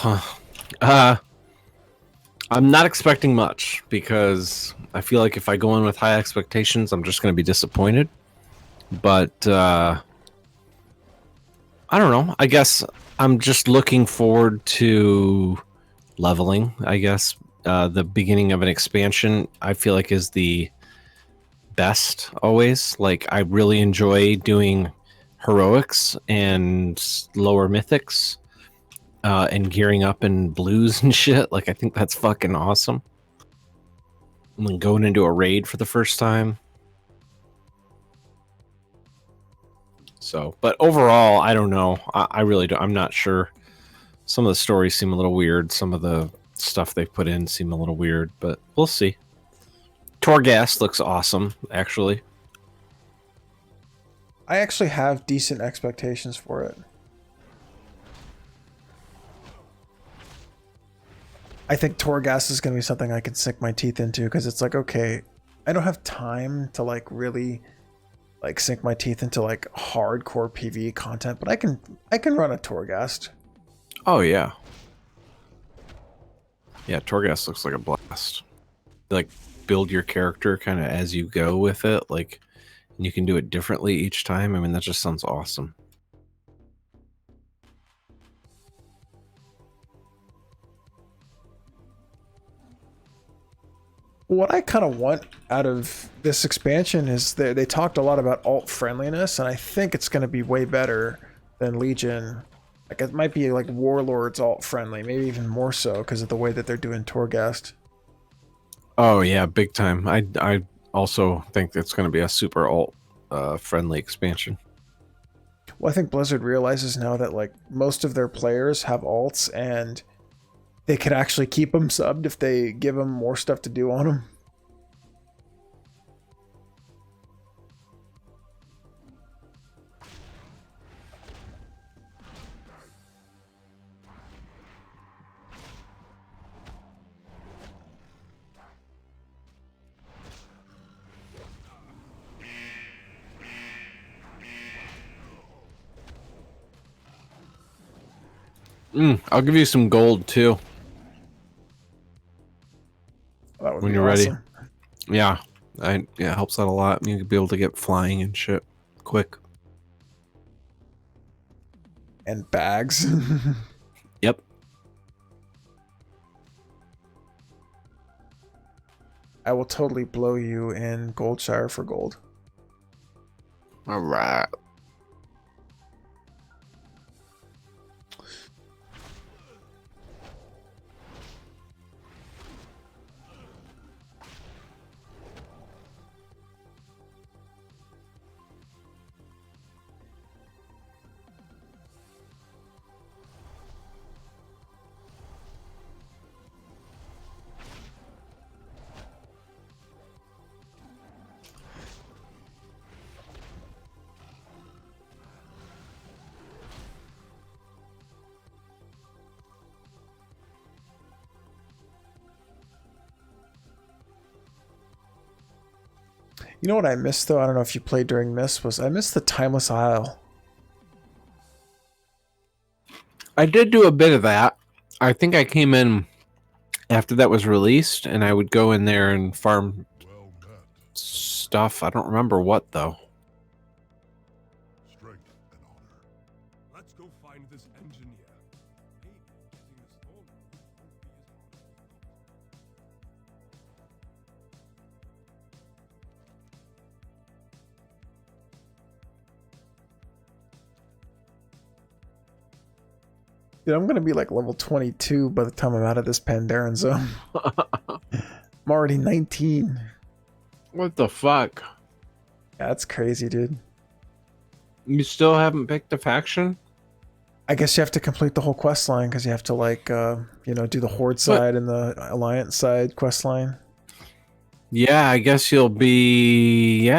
I'm not expecting much because I feel like if I go in with high expectations, I'm just going to be disappointed. But I don't know. I guess I'm just looking forward to leveling. I guess the beginning of an expansion, I feel like, is the best always. Like, I really enjoy doing heroics and lower mythics. And gearing up in blues and shit. Like, I think that's fucking awesome. And then going into a raid for the first time. So, but overall, I don't know. I really don't. I'm not sure. Some of the stories seem a little weird. Some of the stuff they've put in seem a little weird, but we'll see. Torghast looks awesome, actually. I actually have decent expectations for it. I think Torghast is going to be something I can sink my teeth into because it's like, okay, I don't have time to like really like sink my teeth into like hardcore PvE content, but I can run a Torghast. Oh yeah. Yeah, Torghast looks like a blast. Like, build your character kind of as you go with it, like, and you can do it differently each time. I mean, that just sounds awesome. What I kind of want out of this expansion is they talked a lot about alt friendliness, and I think it's going to be way better than Legion. Like, it might be like Warlords alt friendly, maybe even more so because of the way that they're doing Torghast. Oh yeah, big time. I also think it's going to be a super alt friendly expansion. Well, I think Blizzard realizes now that like most of their players have alts, and they could actually keep them subbed if they give them more stuff to do on them. I'll give you some gold too. That would when be you're awesome. ready. Yeah, yeah, it helps out a lot. You could be able to get flying and shit quick. And bags. Yep. I will totally blow you in Goldshire for gold. All right. You know what I missed though? I don't know if you played during Miss. I missed the Timeless Isle. I did do a bit of that. I think I came in after that was released, and I would go in there and farm Well met. stuff. I don't remember what though. Strength and honor. Let's go find this engineer. Maybe getting this stone won't be as hard as we thought. Dude, I'm gonna be like level 22 by the time I'm out of this Pandaren zone. I'm already 19. What the fuck? Yeah, that's crazy, dude. You still haven't picked a faction? I guess you have to complete the whole quest line because you have to like do the Horde side and the Alliance side quest line. Yeah, I guess you'll be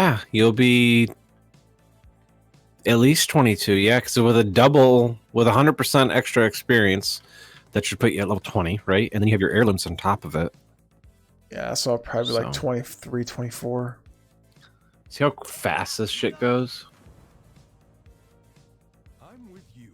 at least 22. Yeah, because with a double, with 100% extra experience, that should put you at level 20, right? And then you have your heirlooms on top of it. Yeah, so I'll probably be like So. 23, 24. See how fast this shit goes? I'm with you.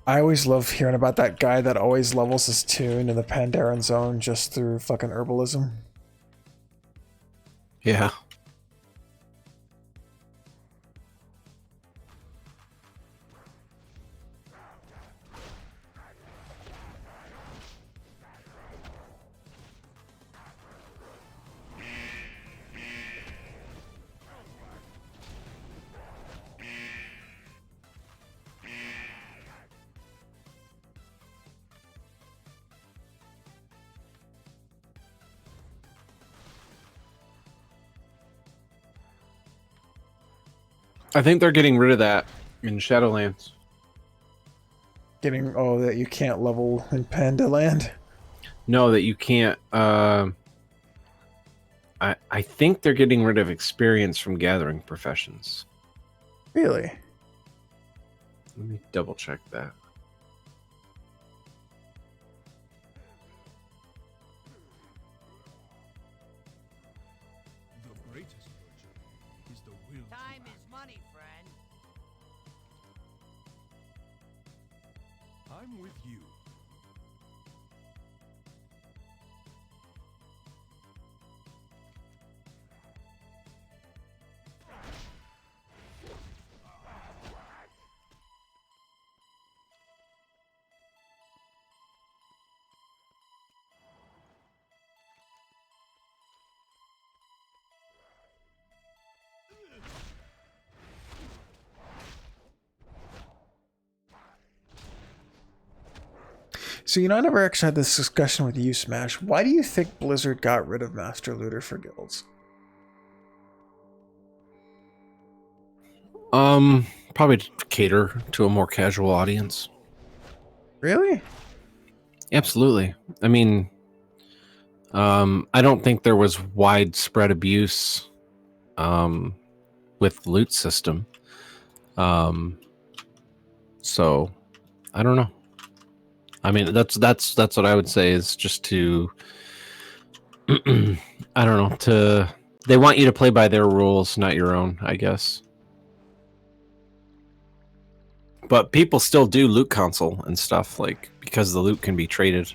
I always love hearing about that guy that always levels his tune in the Pandaren zone just through fucking herbalism. Yeah. I think they're getting rid of that in Shadowlands. That you can't level in Panda Land? No, that you can't. I think they're getting rid of experience from gathering professions. Really? Let me double check that. The greatest virtue is the will. Time is money, friend. I'm with you. So, I never actually had this discussion with you, Smash. Why do you think Blizzard got rid of Master Looter for guilds? Probably to cater to a more casual audience. Really? Absolutely. I mean, I don't think there was widespread abuse with the loot system. So I don't know. I mean, that's what I would say is just to I don't know, they want you to play by their rules, not your own, I guess. But people still do loot console and stuff, like, because the loot can be traded.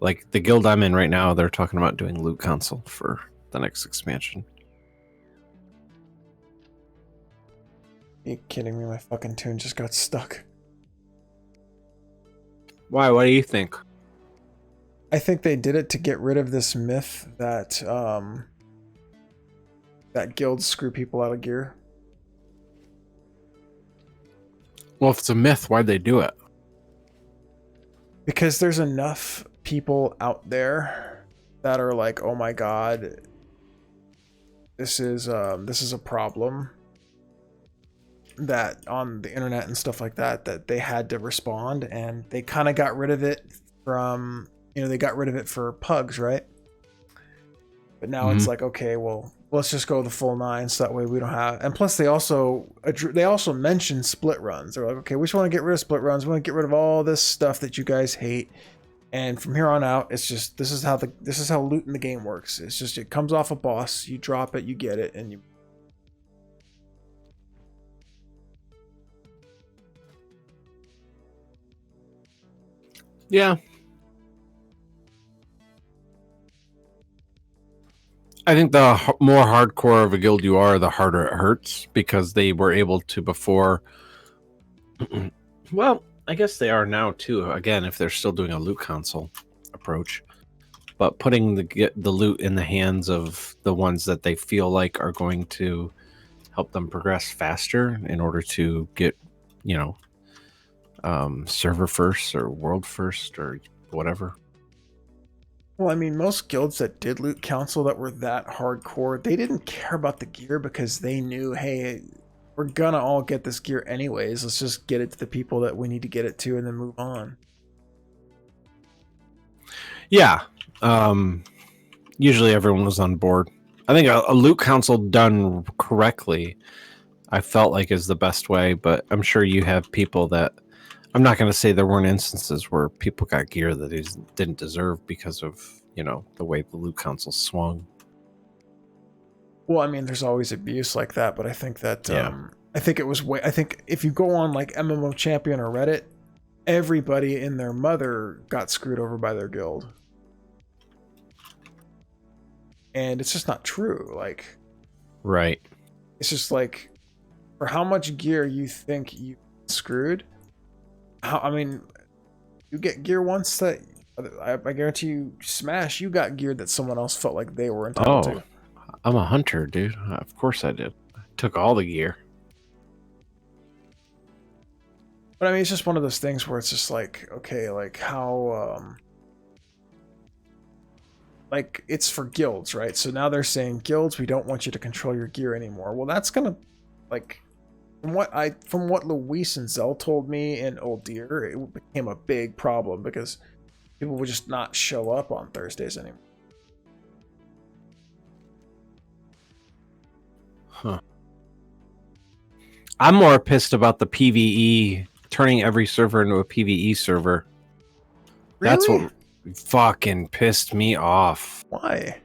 Like, the guild I'm in right now, they're talking about doing loot console for the next expansion. Are you kidding me? My fucking tune just got stuck. Why? What do you think? I think they did it to get rid of this myth that that guilds screw people out of gear. Well, if it's a myth, why'd they do it? Because there's enough people out there that are like, oh my god, this is a problem, that on the internet and stuff like that they had to respond, and they kind of got rid of it from, they got rid of it for pugs, right? But now it's like, okay, well, let's just go the full 9 so that way we don't have. And plus they also mentioned split runs. They're like, okay, we just want to get rid of split runs, we want to get rid of all this stuff that you guys hate, and from here on out it's just, this is how loot in the game works. It's just, it comes off a boss, you drop it, you get it, and you. Yeah. I think the more hardcore of a guild you are, the harder it hurts, because they were able to before. Well, I guess they are now too. Again, if they're still doing a loot console approach, but putting the loot in the hands of the ones that they feel like are going to help them progress faster in order to get, server first or world first or whatever. Well, I mean, most guilds that did loot council that were that hardcore, they didn't care about the gear because they knew, hey, we're gonna all get this gear anyways. Let's just get it to the people that we need to get it to and then move on. Yeah. Usually everyone was on board. I think a loot council done correctly, I felt like, is the best way, but I'm sure you have people that, I'm not going to say there weren't instances where people got gear that they didn't deserve because of, the way the loot council swung. Well, I mean, there's always abuse like that, but I think that Yeah. I think it was I think if you go on like MMO Champion or Reddit, everybody and their mother got screwed over by their guild. And it's just not true. Like, Right. it's just like, for how much gear you think you screwed, I mean, you get gear once that I guarantee you, Smash, you got gear that someone else felt like they were entitled to. I'm a hunter, dude. Of course I did. I took all the gear. But I mean, it's just one of those things where it's just like, okay, like how, like it's for guilds, right? So now they're saying guilds, we don't want you to control your gear anymore. Well, that's gonna, like, from what Luis and Zell told me in Old Deer, it became a big problem because people would just not show up on Thursdays anymore. Huh. I'm more pissed about the PvE, turning every server into a PvE server. That's Really? what fucking pissed me off. Why?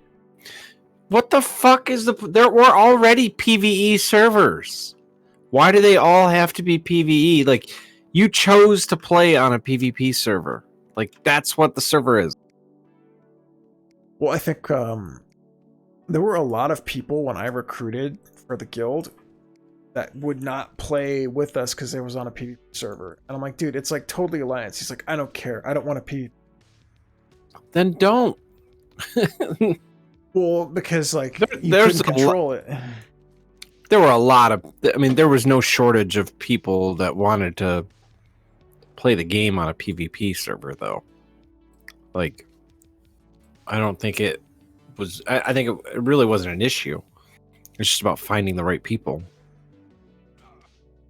What the fuck is there were already PvE servers. Why do they all have to be PvE? Like, you chose to play on a PvP server. Like, that's what the server is. Well, I think there were a lot of people when I recruited for the guild that would not play with us because they was on a PvP server. And I'm like, dude, it's like totally alliance. He's like, I don't care. I don't want to PvP. Then don't. Well, because like you there's couldn't control it. There were a lot of, I mean, there was no shortage of people that wanted to play the game on a PvP server, though. Like, I don't think it was, I think it really wasn't an issue. It's just about finding the right people.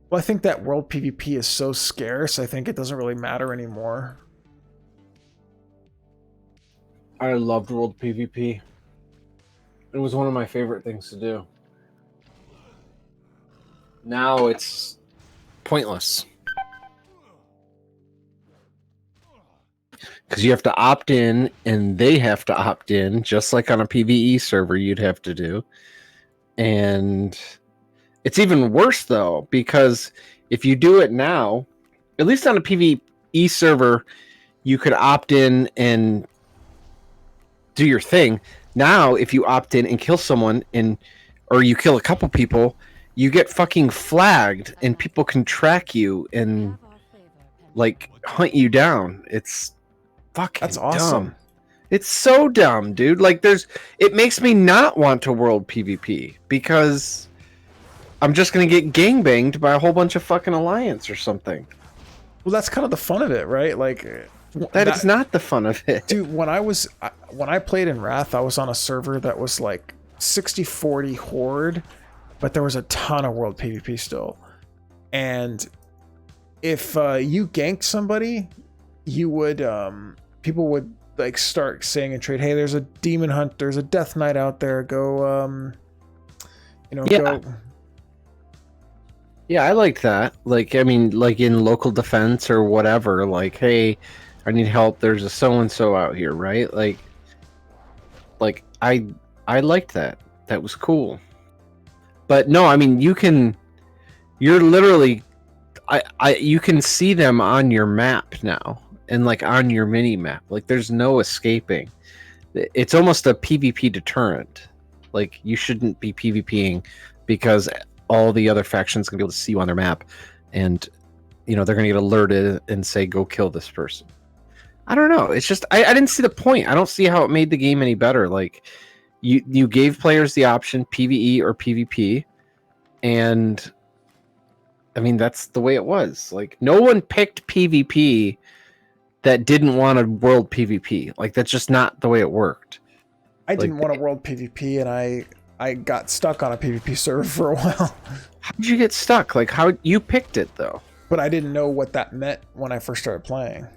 Well, I think that world PvP is so scarce, I think it doesn't really matter anymore. I loved world PvP. It was one of my favorite things to do. Now it's pointless. Because you have to opt in, and they have to opt in, just like on a PvE server you'd have to do. And it's even worse, though, because if you do it now, at least on a PvE server, you could opt in and do your thing. Now, if you opt in and kill someone, or you kill a couple people, you get fucking flagged, and people can track you and like hunt you down. It's fucking That's awesome. dumb. It's so dumb, dude. Like, it makes me not want to world PvP because I'm just gonna get gangbanged by a whole bunch of fucking alliance or something. Well, that's kind of the fun of it, right? Like That is not the fun of it. Dude, when I played in Wrath, I was on a server that was like 60-40 Horde, but there was a ton of world PvP still. And if you ganked somebody, you would people would like start saying in trade, hey, there's a demon hunt, there's a death knight out there, go go. Yeah, I like that. Like, I mean, like in local defense or whatever, like, hey, I need help, there's a so-and-so out here, right? Like I liked that. That was cool. But no, I mean, you're literally, you can see them on your map now, and like on your mini map. Like, there's no escaping. It's almost a PvP deterrent. Like, you shouldn't be PvPing because all the other factions gonna be able to see you on their map, and they're gonna get alerted and say, go kill this person. I don't know. It's just I didn't see the point. I don't see how it made the game any better. Like, you gave players the option PvE or PvP, and I mean, that's the way it was. Like, no one picked PvP that didn't want a world PvP. Like, that's just not the way it worked. I didn't want a world PvP, and I got stuck on a PvP server for a while. How did you get stuck? Like, how you picked it though? But I didn't know what that meant when I first started playing.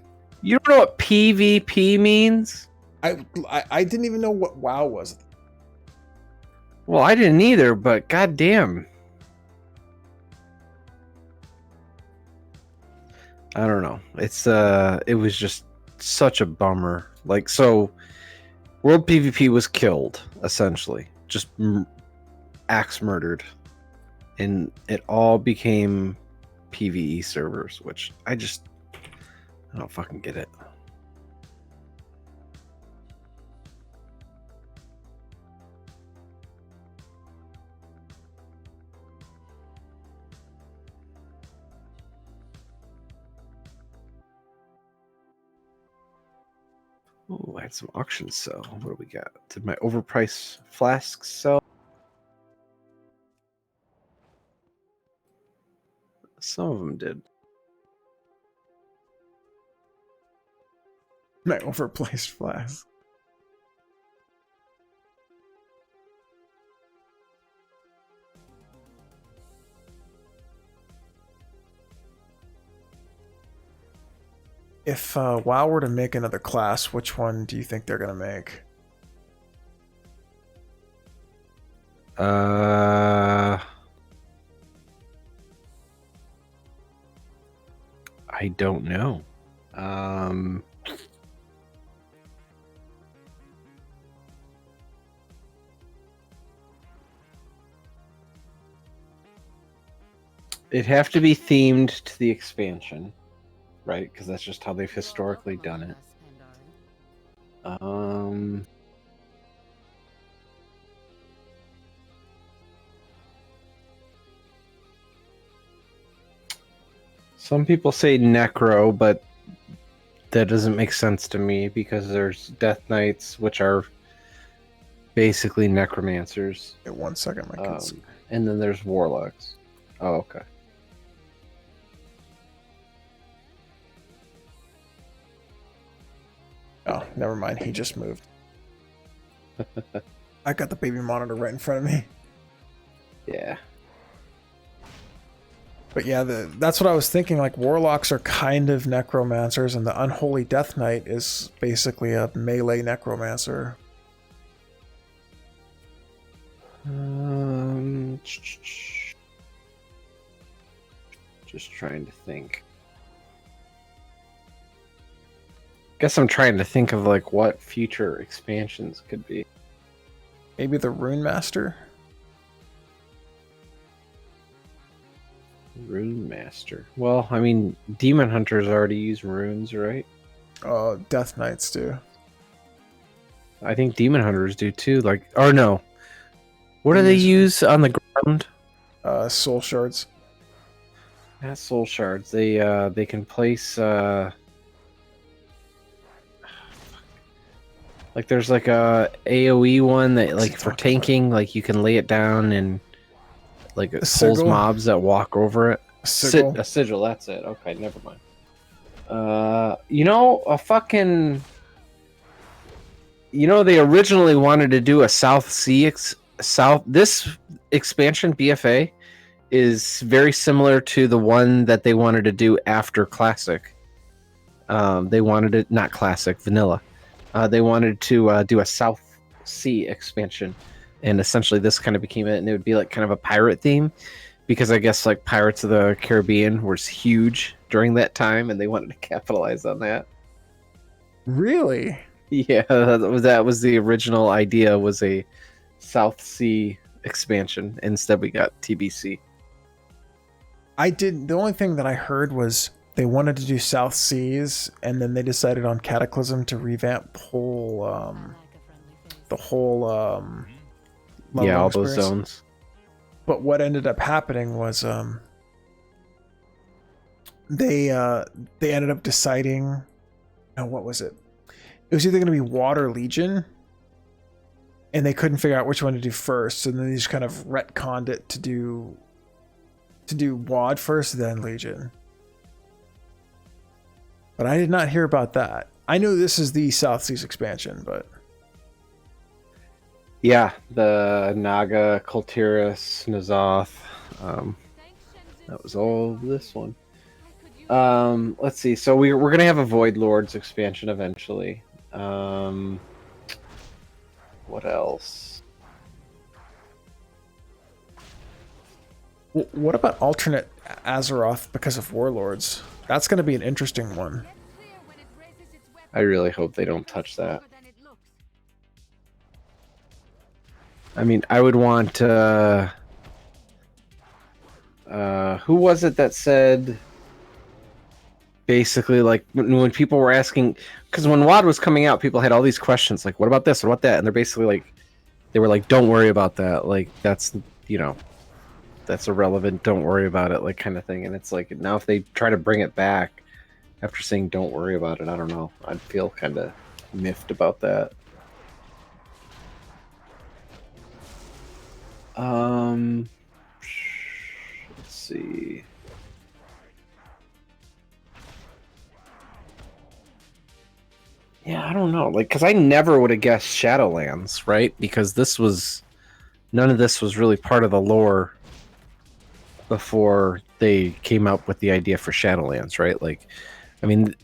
You don't know what PvP means? I didn't even know what WoW was. Well, I didn't either, but goddamn. I don't know. It was just such a bummer. Like, so world PvP was killed, essentially. Just axe murdered, and it all became PvE servers, which I don't fucking get it. Oh, I had some auctions sell. What do we got? Did my overpriced flasks sell? Some of them did. My overplaced flask. If WoW were to make another class, which one do you think they're gonna make? I don't know. It'd have to be themed to the expansion, right? Because that's just how they've historically done it. Some people say Necro, but that doesn't make sense to me because there's Death Knights, which are basically necromancers. Wait 1 second, my kids. And then there's Warlocks. Oh, okay. Oh, never mind. He just moved. I got the baby monitor right in front of me. Yeah. But yeah, that's what I was thinking. Like, Warlocks are kind of necromancers, and the Unholy Death Knight is basically a melee necromancer. Just trying to think. Guess I'm trying to think of like what future expansions could be. Maybe the Rune Master? Rune Master. Well, I mean, Demon Hunters already use runes, right? Death Knights do. I think Demon Hunters do too. Like, or no. What do they use on the ground? Soul Shards. Not Soul Shards. They can place like there's like a AoE one that like for tanking, like you can lay it down and like it pulls mobs that walk over it. Sigil. A sigil, that's it. Okay, never mind. They originally wanted to do a South Sea this expansion BFA is very similar to the one that they wanted to do after Classic. They wanted it not Classic, Vanilla. They wanted to do a South Sea expansion, and essentially this kind of became it, and it would be like kind of a pirate theme, because I guess like Pirates of the Caribbean was huge during that time, and they wanted to capitalize on that. Really? Yeah, that was the original idea, was a South Sea expansion. Instead, we got TBC. The only thing that I heard was they wanted to do South Seas, and then they decided on Cataclysm to revamp the whole yeah, all those zones. But what ended up happening was they ended up deciding, what was it? It was either going to be Water Legion, and they couldn't figure out which one to do first, and then they just kind of retconned it to do WAD first, then Legion. But I did not hear about that. I know this is the South Seas expansion, but yeah, the Naga, Kultiris, N'Zoth. That was all this one. Let's see. So we're gonna have a Void Lords expansion eventually. What else? What about alternate Azeroth because of Warlords? That's going to be an interesting one. I really hope they don't touch that. I mean, I would want. Who was it that said? Basically, like when people were asking, because when WoD was coming out, people had all these questions, like, "What about this? What about that?" And they're basically like, they were like, "Don't worry about that. Like, that's that's irrelevant. Don't worry about it," like kind of thing. And it's like now if they try to bring it back after saying "Don't worry about it," I don't know. I'd feel kind of miffed about that. Let's see. Yeah, I don't know. Like, because I never would have guessed Shadowlands, right? Because none of this was really part of the lore before they came up with the idea for Shadowlands, right? Like, I mean,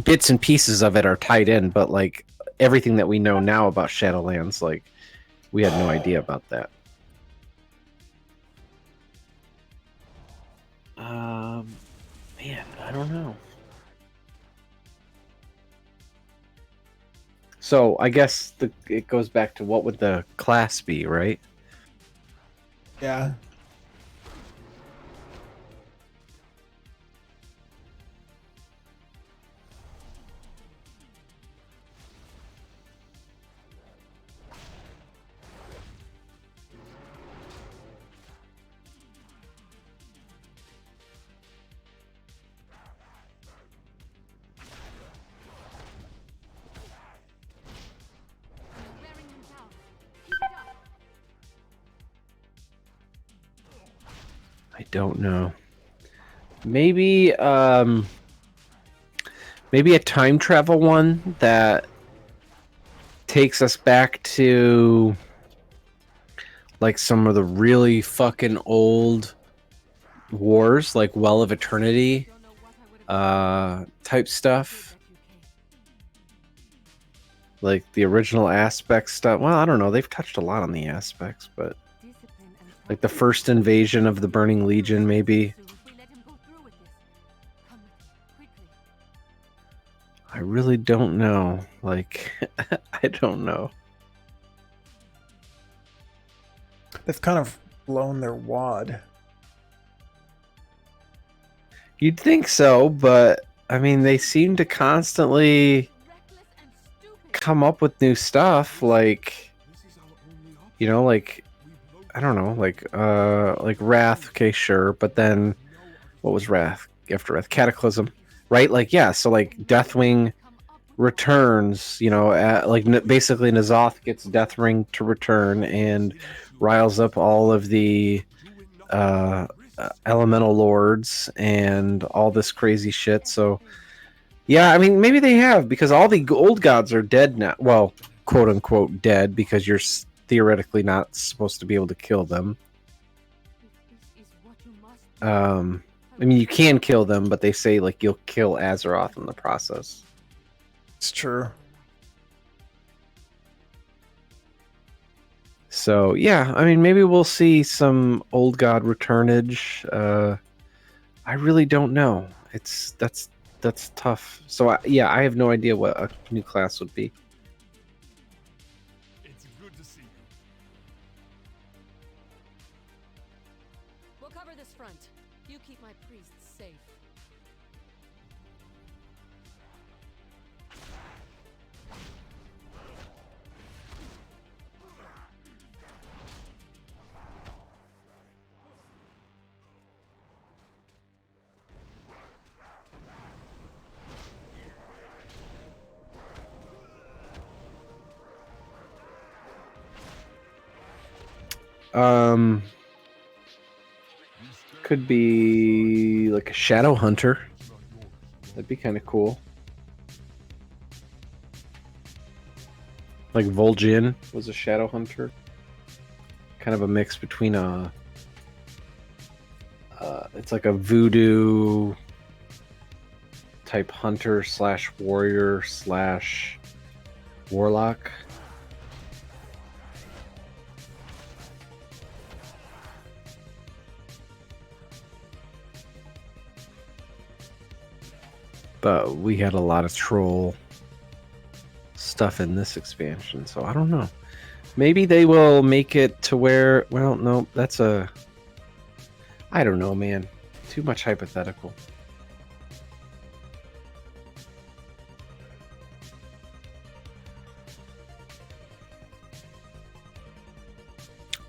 bits and pieces of it are tied in, but like everything that we know now about Shadowlands, like, we had no idea about that. Man, I don't know. So I guess it goes back to what would the class be, right? Yeah. Wearing him down. Keep it up. I don't know. Maybe maybe a time travel one that takes us back to like some of the really fucking old wars, like Well of Eternity Don't know what I would have type stuff. that you came. Like the original aspect stuff. Well, I don't know. They've touched a lot on the aspects, but Discipline and like the first invasion of the Burning Legion, maybe. So if we let him go through with this, come with me, quickly. I really don't know. Like, I don't know. They've kind of blown their wad. You'd think so, but I mean, they seem to constantly Reckless and stupid. come up with new stuff. Like, like I don't know, like Wrath. Okay, sure, but then what was Wrath after Wrath? Cataclysm, right? Like, yeah. So like Deathwing returns. Basically N'Zoth gets Deathwing to return and riles up all of the elemental lords and all this crazy shit. So yeah, I mean, maybe they have, because all the old gods are dead now. Well, quote unquote dead, because you're theoretically not supposed to be able to kill them. If this is what you must do, I mean, you can kill them, but they say like you'll kill Azeroth in the process. It's true. So yeah, I mean, maybe we'll see some old god returnage. I really don't know. That's tough. So I have no idea what a new class would be. It's good to see you. we'll cover this front. You keep my priests safe. Could be like a shadow hunter. That'd be kind of cool. Like Vol'jin was a shadow hunter. Kind of a mix between it's like a voodoo type hunter / warrior / warlock. But we had a lot of troll stuff in this expansion, so I don't know. Maybe they will make it to where. Well, no, that's a. I don't know, man. Too much hypothetical.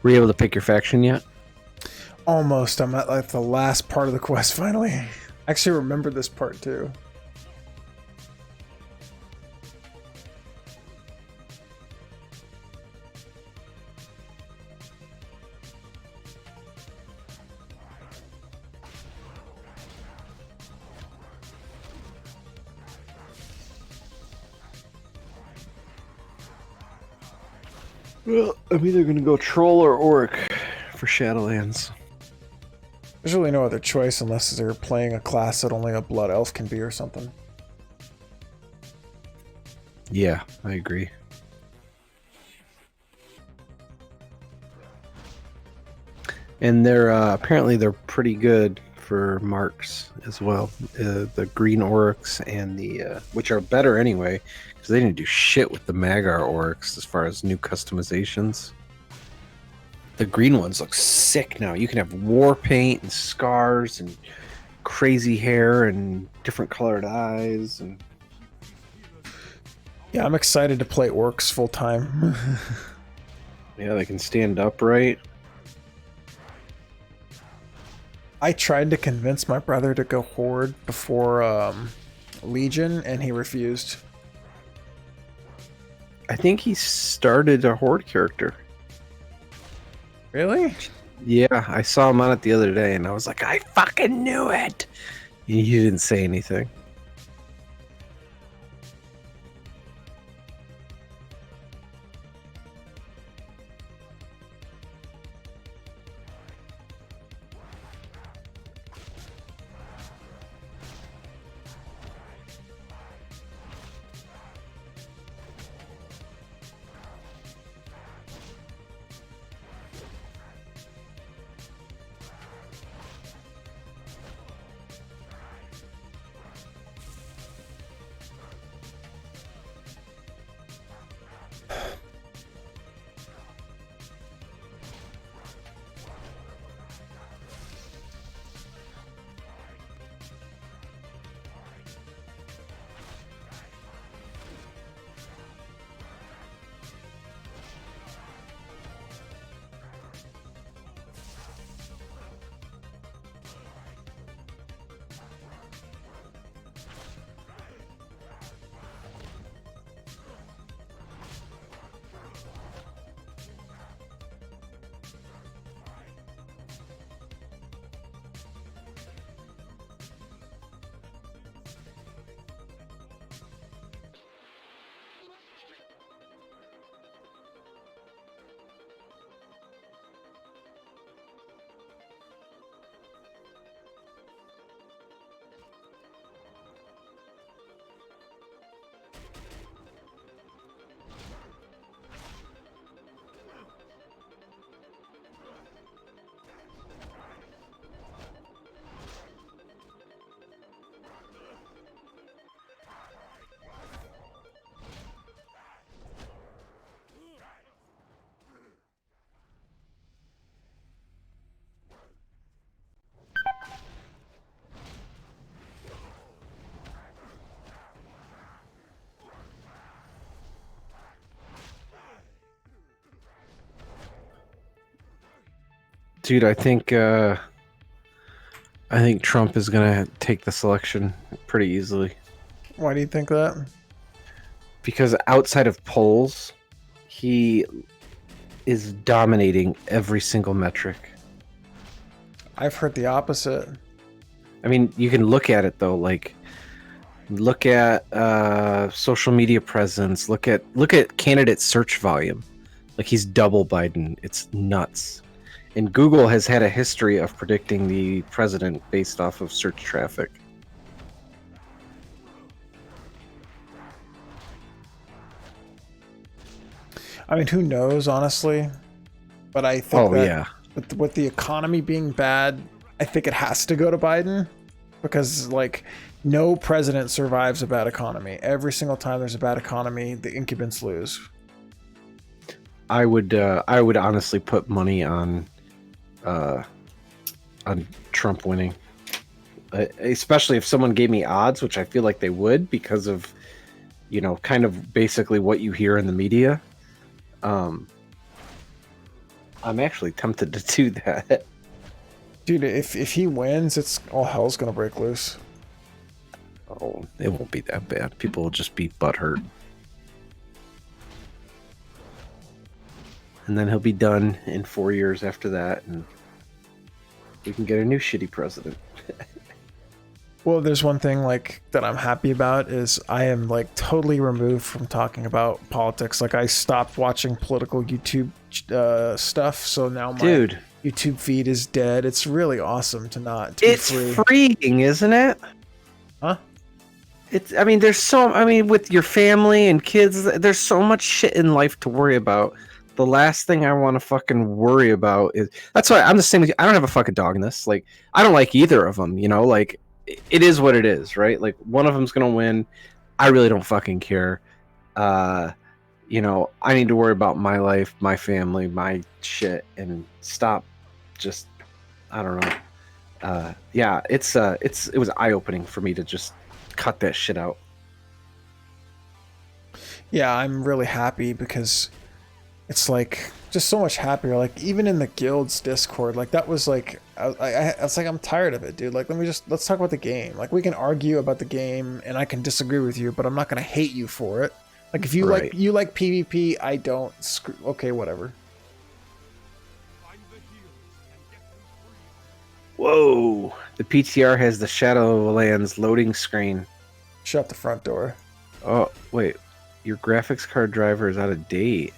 Were you able to pick your faction yet? Almost. I'm at like the last part of the quest finally. I actually remember this part too. Well, I'm either going to go Troll or Orc for Shadowlands. There's really no other choice unless they're playing a class that only a Blood Elf can be or something. Yeah, I agree. And they're apparently they're pretty good for marks as well. The green orcs and the which are better anyway because they didn't do shit with the Magar orcs as far as new customizations. The green ones look sick now. You can have war paint and scars and crazy hair and different colored eyes and. Yeah, I'm excited to play orcs full time. Yeah, they can stand upright. I tried to convince my brother to go Horde before Legion, and he refused. I think he started a Horde character. Really? Yeah, I saw him on it the other day, and I was like, I fucking knew it! And he didn't say anything. Dude, I think Trump is gonna take the selection pretty easily. Why do you think that? Because outside of polls, he is dominating every single metric. I've heard the opposite. I mean, you can look at it though, like look at social media presence, look at candidate search volume. Like he's double Biden. It's nuts. And Google has had a history of predicting the president based off of search traffic. I mean, who knows, honestly? But I think yeah. with the economy being bad, I think it has to go to Biden. Because, like, no president survives a bad economy. Every single time there's a bad economy, the incumbents lose. I would honestly put money on Trump winning, especially if someone gave me odds, which I feel like they would because of, you know, kind of basically what you hear in the media. I'm actually tempted to do that. Dude, if he wins, it's all hell's gonna break loose. Oh, it won't be that bad. People will just be butthurt. And then he'll be done in 4 years after that, and we can get a new shitty president. Well, there's one thing like that I'm happy about is I am like totally removed from talking about politics. Like I stopped watching political YouTube stuff, so now my YouTube feed is dead. It's really awesome to be free. Freeing, isn't it? Huh? I mean, with your family and kids, there's so much shit in life to worry about. The last thing I want to fucking worry about is, that's why I'm the same with you. I don't have a fucking dog in this. Like, I don't like either of them, you know, like it is what it is, right? Like one of them's going to win. I really don't fucking care. You know, I need to worry about my life, my family, my shit, and stop just, I don't know. Yeah, it was eye-opening for me to just cut that shit out. Yeah, I'm really happy because it's like just so much happier. Like even in the guild's Discord, like that was like I was like, I'm tired of it, dude. Like let's talk about the game. Like we can argue about the game and I can disagree with you, but I'm not gonna hate you for it. Like if you like PvP, I don't. Okay, whatever. Whoa! The PTR has the Shadowlands loading screen. Shut the front door. Oh wait, your graphics card driver is out of date.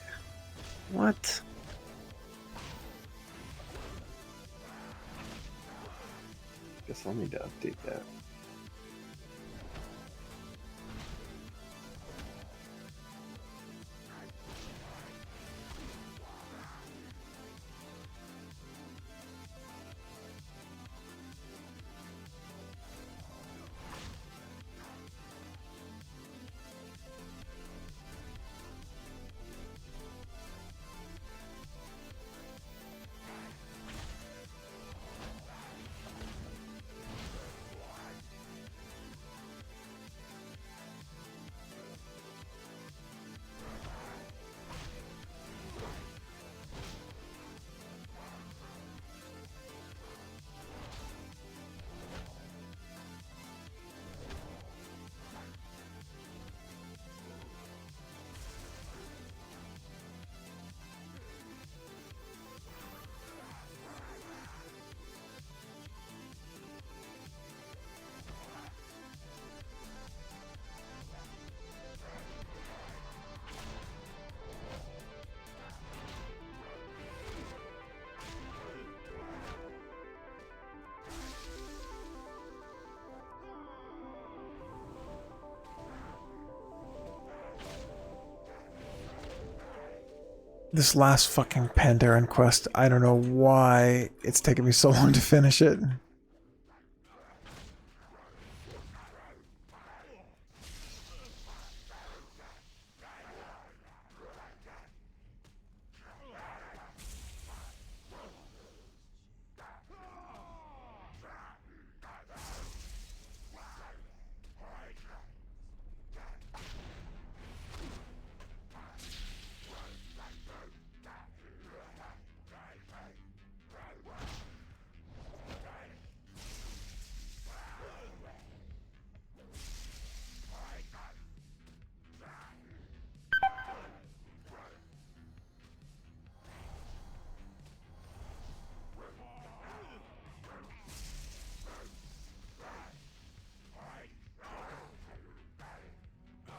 What? Guess I'll need to update that. This last fucking Pandaren quest, I don't know why it's taken me so long to finish it.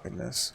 Goodness.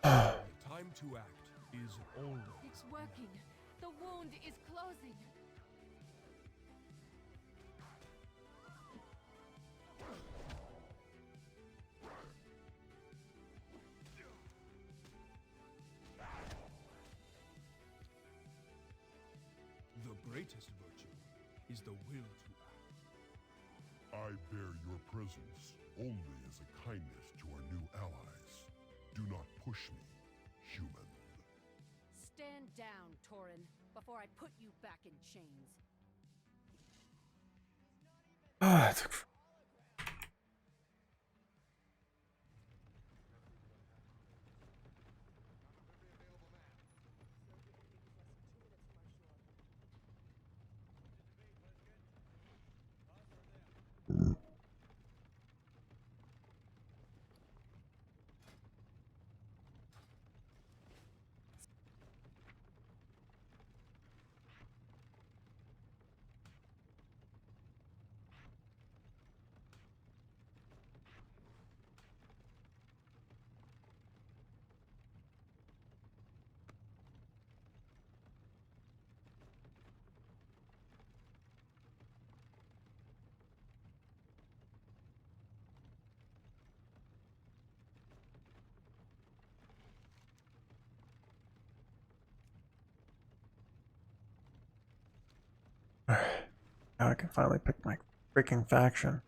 The time to act is always. It's working. The wound is closing. The greatest virtue is the will to act. I bear your presence only as a kindness to our new allies. Do not push me, human. Stand down, Torin, before I put you back in chains. Ah, it took Now I can finally pick my freaking faction.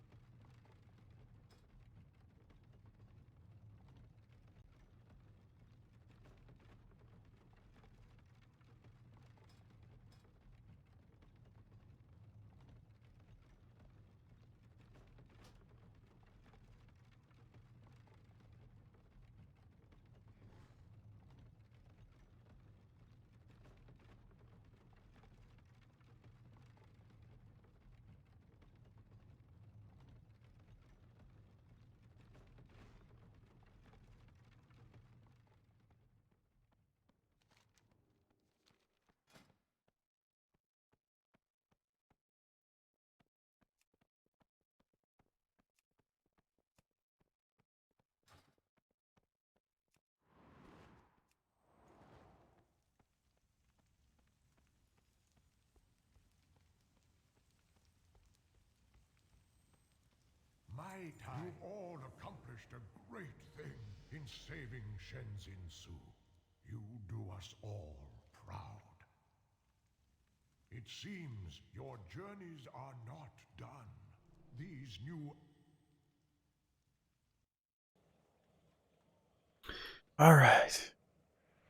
My time. You all accomplished a great thing in saving Shenzin Su. You do us all proud. It seems your journeys are not done. These new... Alright.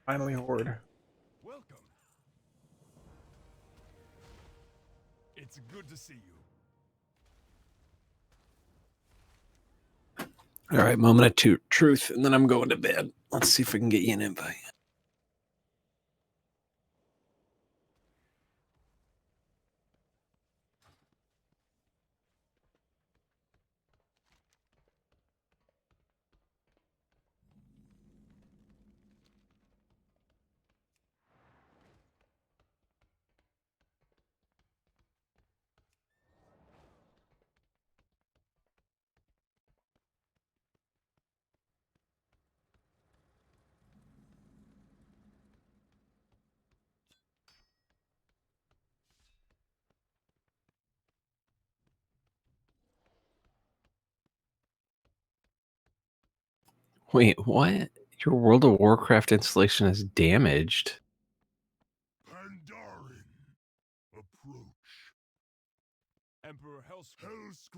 Finally, Horde. Welcome. It's good to see you. All right, moment of truth, and then I'm going to bed. Let's see if we can get you an invite. Wait, what? Your World of Warcraft installation is damaged. Pandaren, approach. Emperor Hellscream's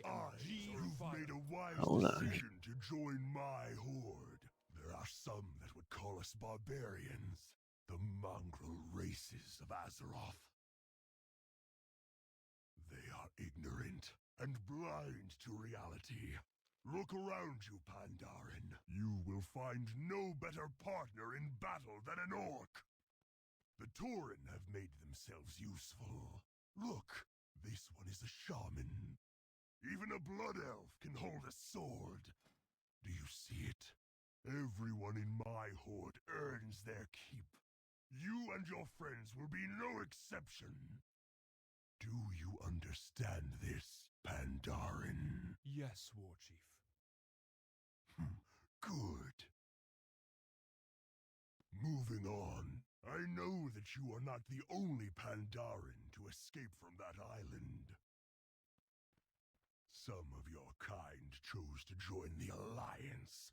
eyes. You've made a wise Hold on. decision to join my horde. There are some that would call us barbarians, the mongrel races of Azeroth. They are ignorant and blind to reality. Look around you, Pandaren. You will find no better partner in battle than an orc. The Tauren have made themselves useful. Look, this one is a shaman. Even a blood elf can hold a sword. Do you see it? Everyone in my horde earns their keep. You and your friends will be no exception. Do you understand this, Pandaren? Yes, Warchief. Good. Moving on. I know that you are not the only Pandaren to escape from that island. Some of your kind chose to join the Alliance.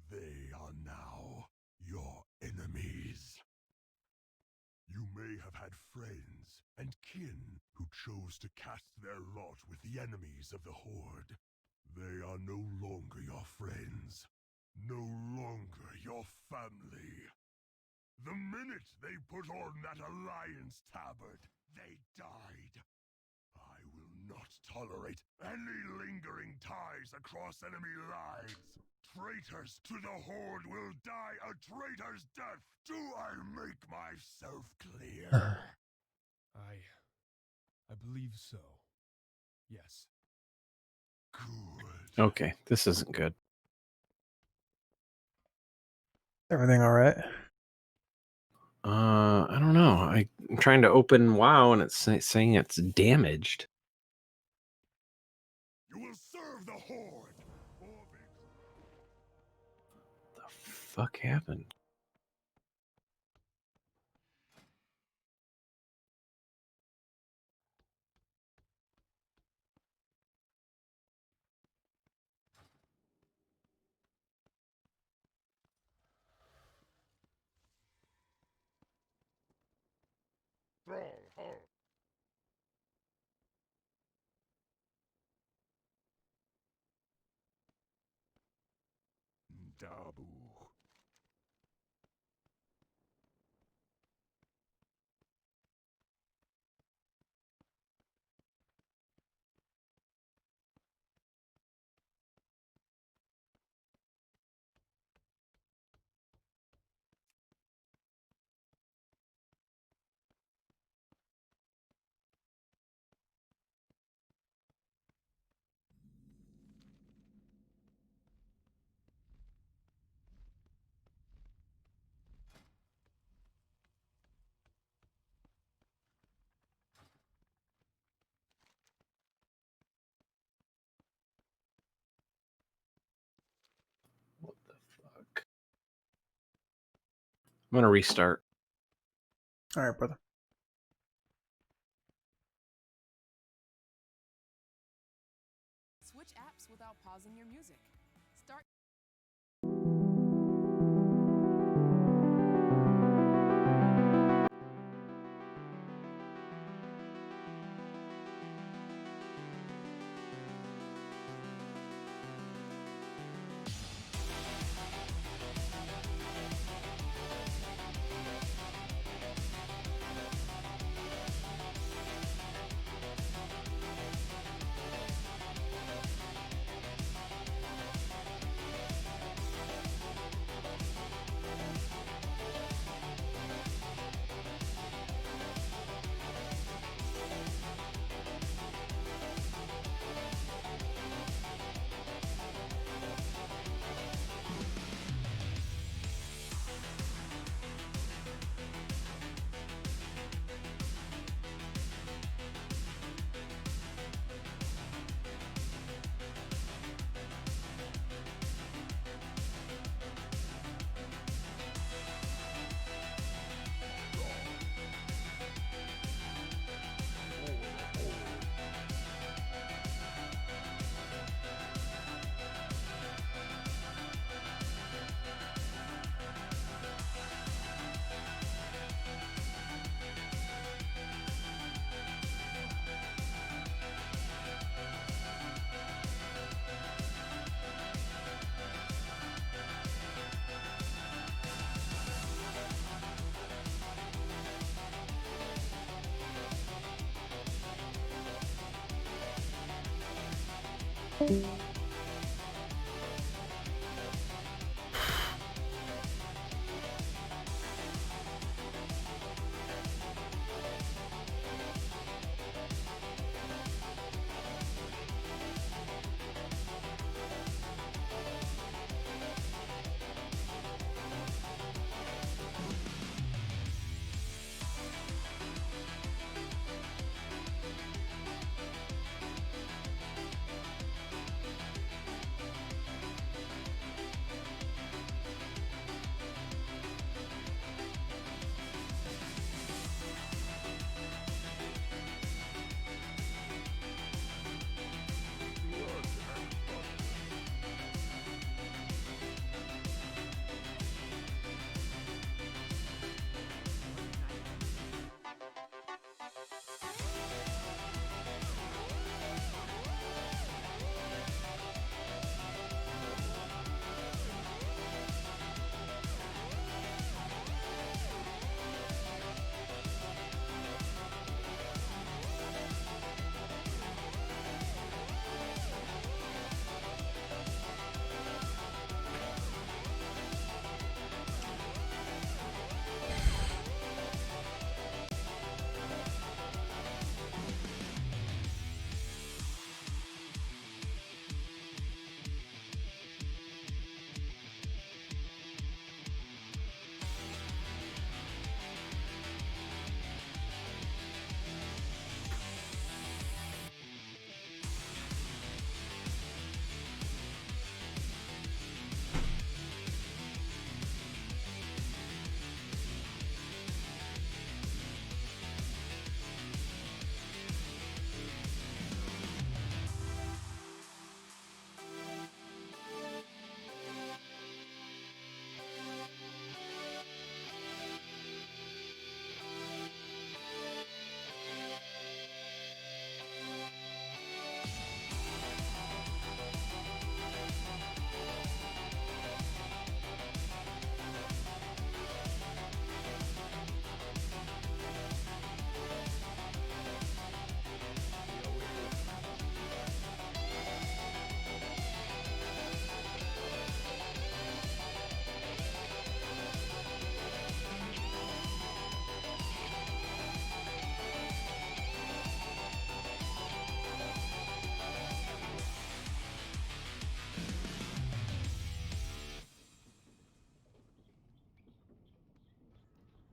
They are now your enemies. You may have had friends and kin who chose to cast their lot with the enemies of the Horde. They are no longer your friends, no longer your family. The minute they put on that Alliance tabard, they died. I will not tolerate any lingering ties across enemy lines. Traitors to the Horde will die a traitor's death. Do I make myself clear? I believe so. Yes. Good. Okay, this isn't good. Everything all right? I don't know. I'm trying to open WoW and it's saying it's damaged. You will serve the Horde. The fuck happened? Stronghold. Dabu. What the fuck? I'm gonna restart. All right, brother. Switch apps without pausing your music. Start.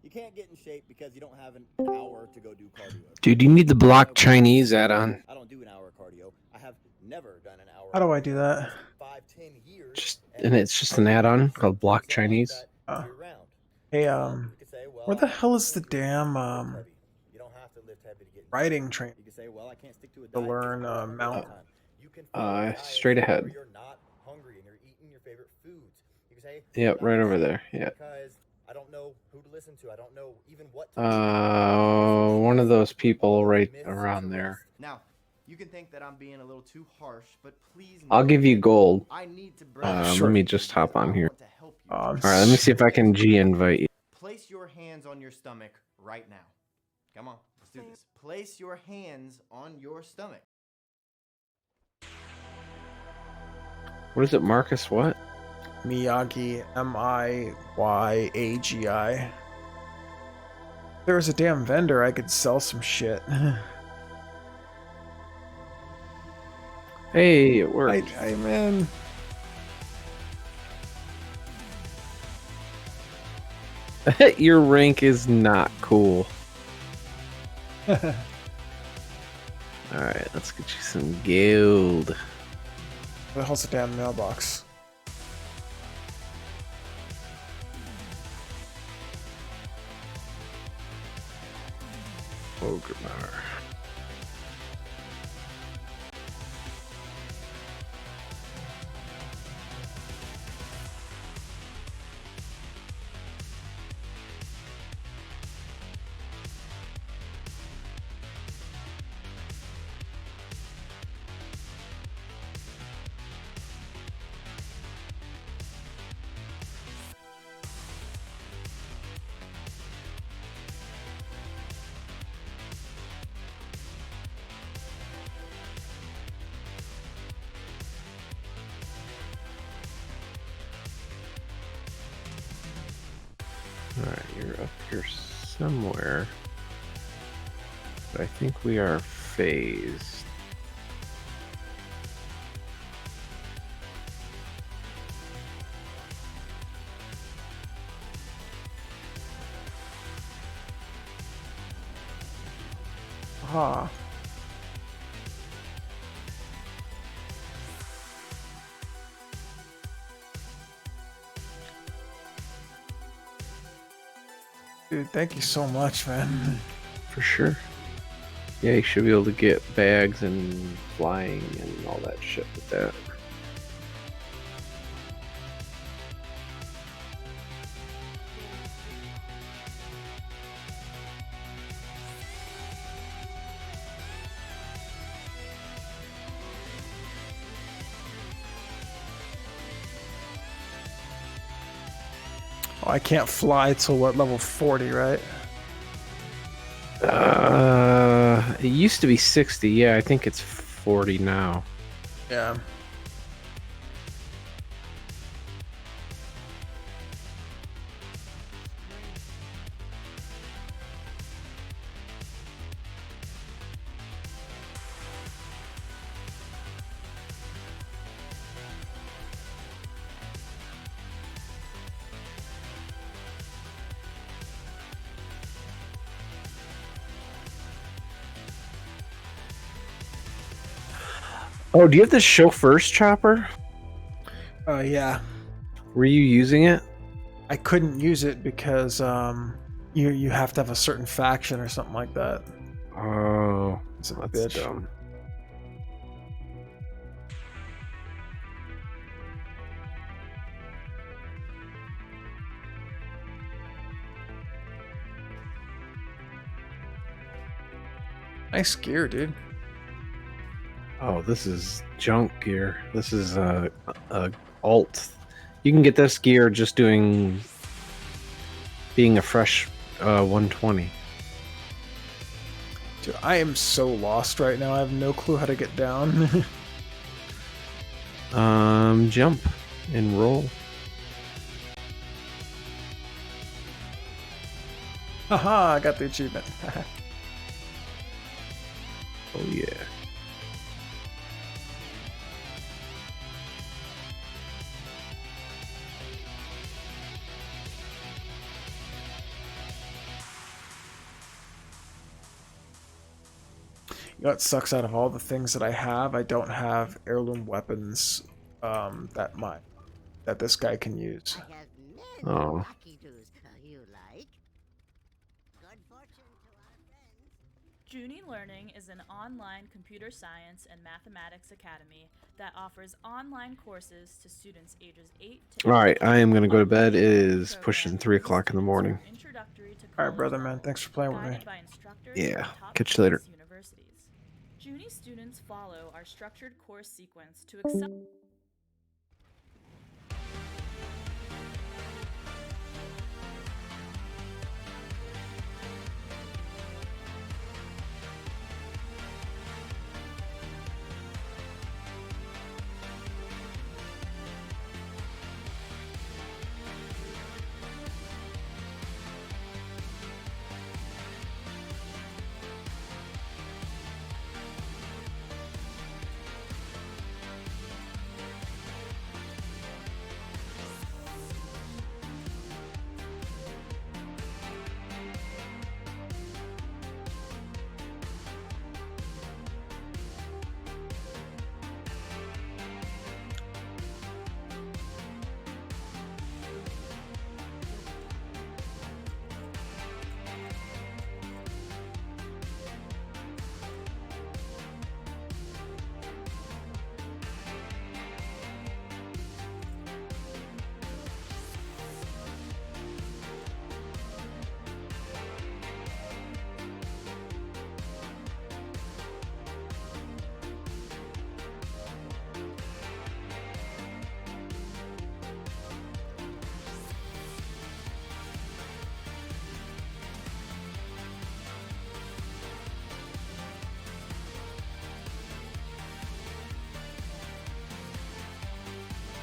You can't get in shape because you don't have an hour to go do cardio. Dude, you need the block Chinese add-on. I don't do an hour of cardio. I have never done an hour. How do I do that? 5-10 years. And it's just an add-on called block Chinese. Hey, where the hell is the damn riding train You can say, well, I can't stick to a to diet learn because I'm mount? You can Straight ahead. where you're not hungry and you're eating your favorite foods. You can say, Yep, right over there. Yeah. because I don't know who to listen to. I don't know even what to One of those people right around there. Now, you can think that I'm being a little too harsh, but please I'll give you gold. I need to Let me just hop on here. to help you. All right, let me see if I can G-invite you. Place your hands on your stomach right now. Come on, let's do this. Place your hands on your stomach. What is it, Marcus? What? Miyagi, Miyagi. There was a damn vendor, I could sell some shit. Hey, it worked. I'm in. Your rank is not cool. Alright, let's get you some gold. Where the hell's the damn mailbox? Ogre. Alright, you're up here somewhere. But I think we are phased. Ah. Dude, thank you so much, man. For sure. Yeah, you should be able to get bags and flying and all that shit with that. Oh, I can't fly till what, level 40, right? It used to be 60. Yeah, I think it's 40 now. Yeah. Oh, do you have the show first chopper? Yeah. Were you using it? I couldn't use it because you have to have a certain faction or something like that. Oh, It's a that's bitch. dumb. Nice gear, dude. Oh, this is junk gear. This is a alt. You can get this gear just being a fresh 120. Dude, I am so lost right now. I have no clue how to get down. Jump and roll. Haha, I got the achievement. Oh yeah. You know, it sucks. Out of all the things that I have, I don't have heirloom weapons that this guy can use. I have many Oh. lucky doos you like. Good fortune to our friends. Junie Learning is an online computer science and mathematics academy that offers online courses to students ages 8 to All right, I am gonna go to bed. It is pushing 3 o'clock in the morning. All right, brother, man. Thanks for playing with me. Yeah, catch you later. Junie students follow our structured course sequence to excel.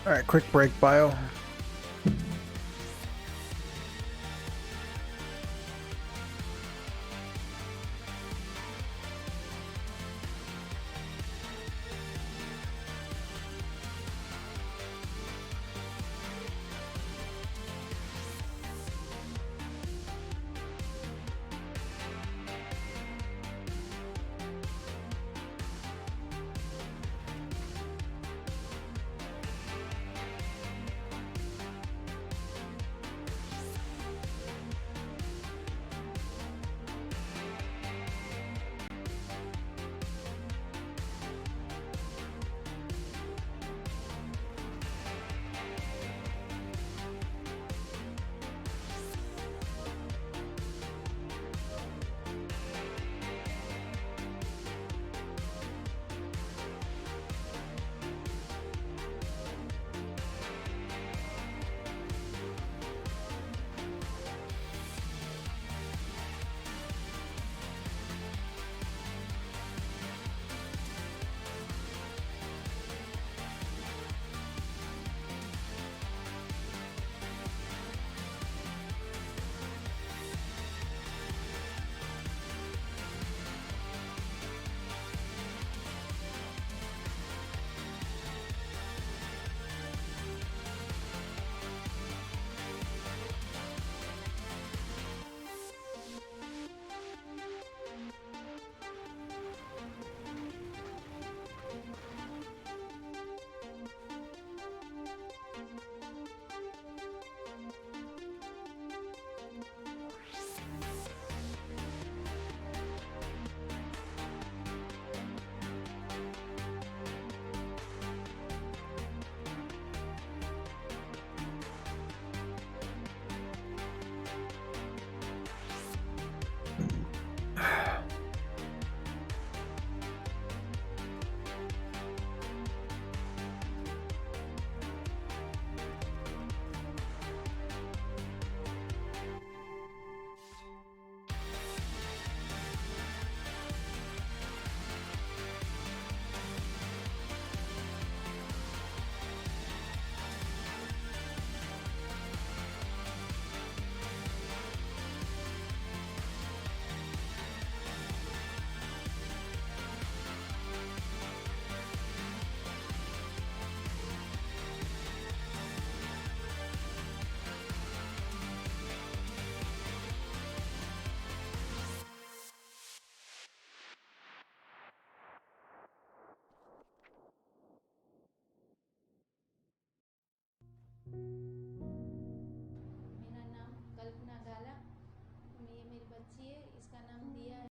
All right, quick break, bio. मेरा नाम कल्पना गाला, ये मेरी बच्ची है, इसका नाम दिया है।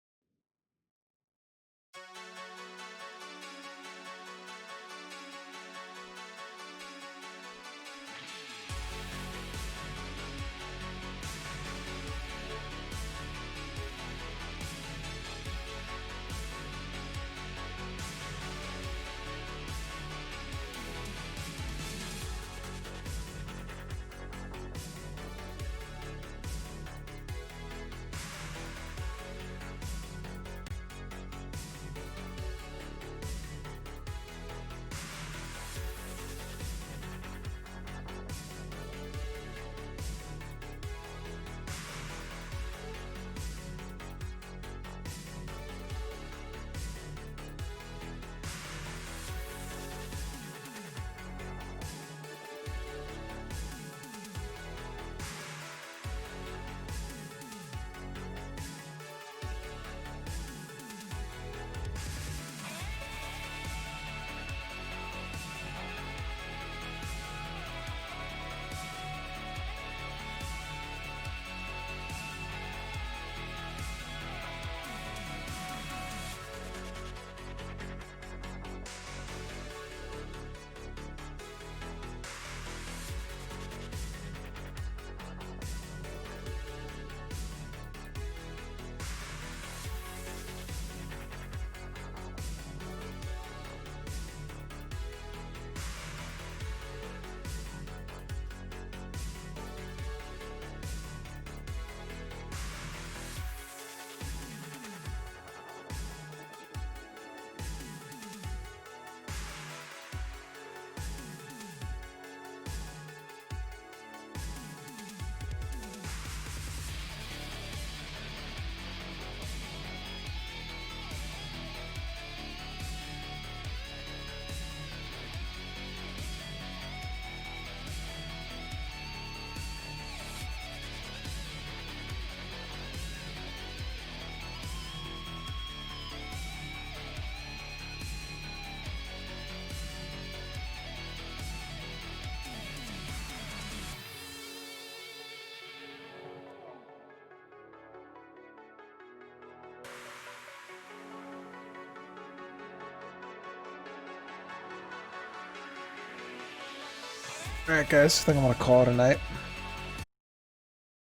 Alright guys, I think I'm gonna call it a night.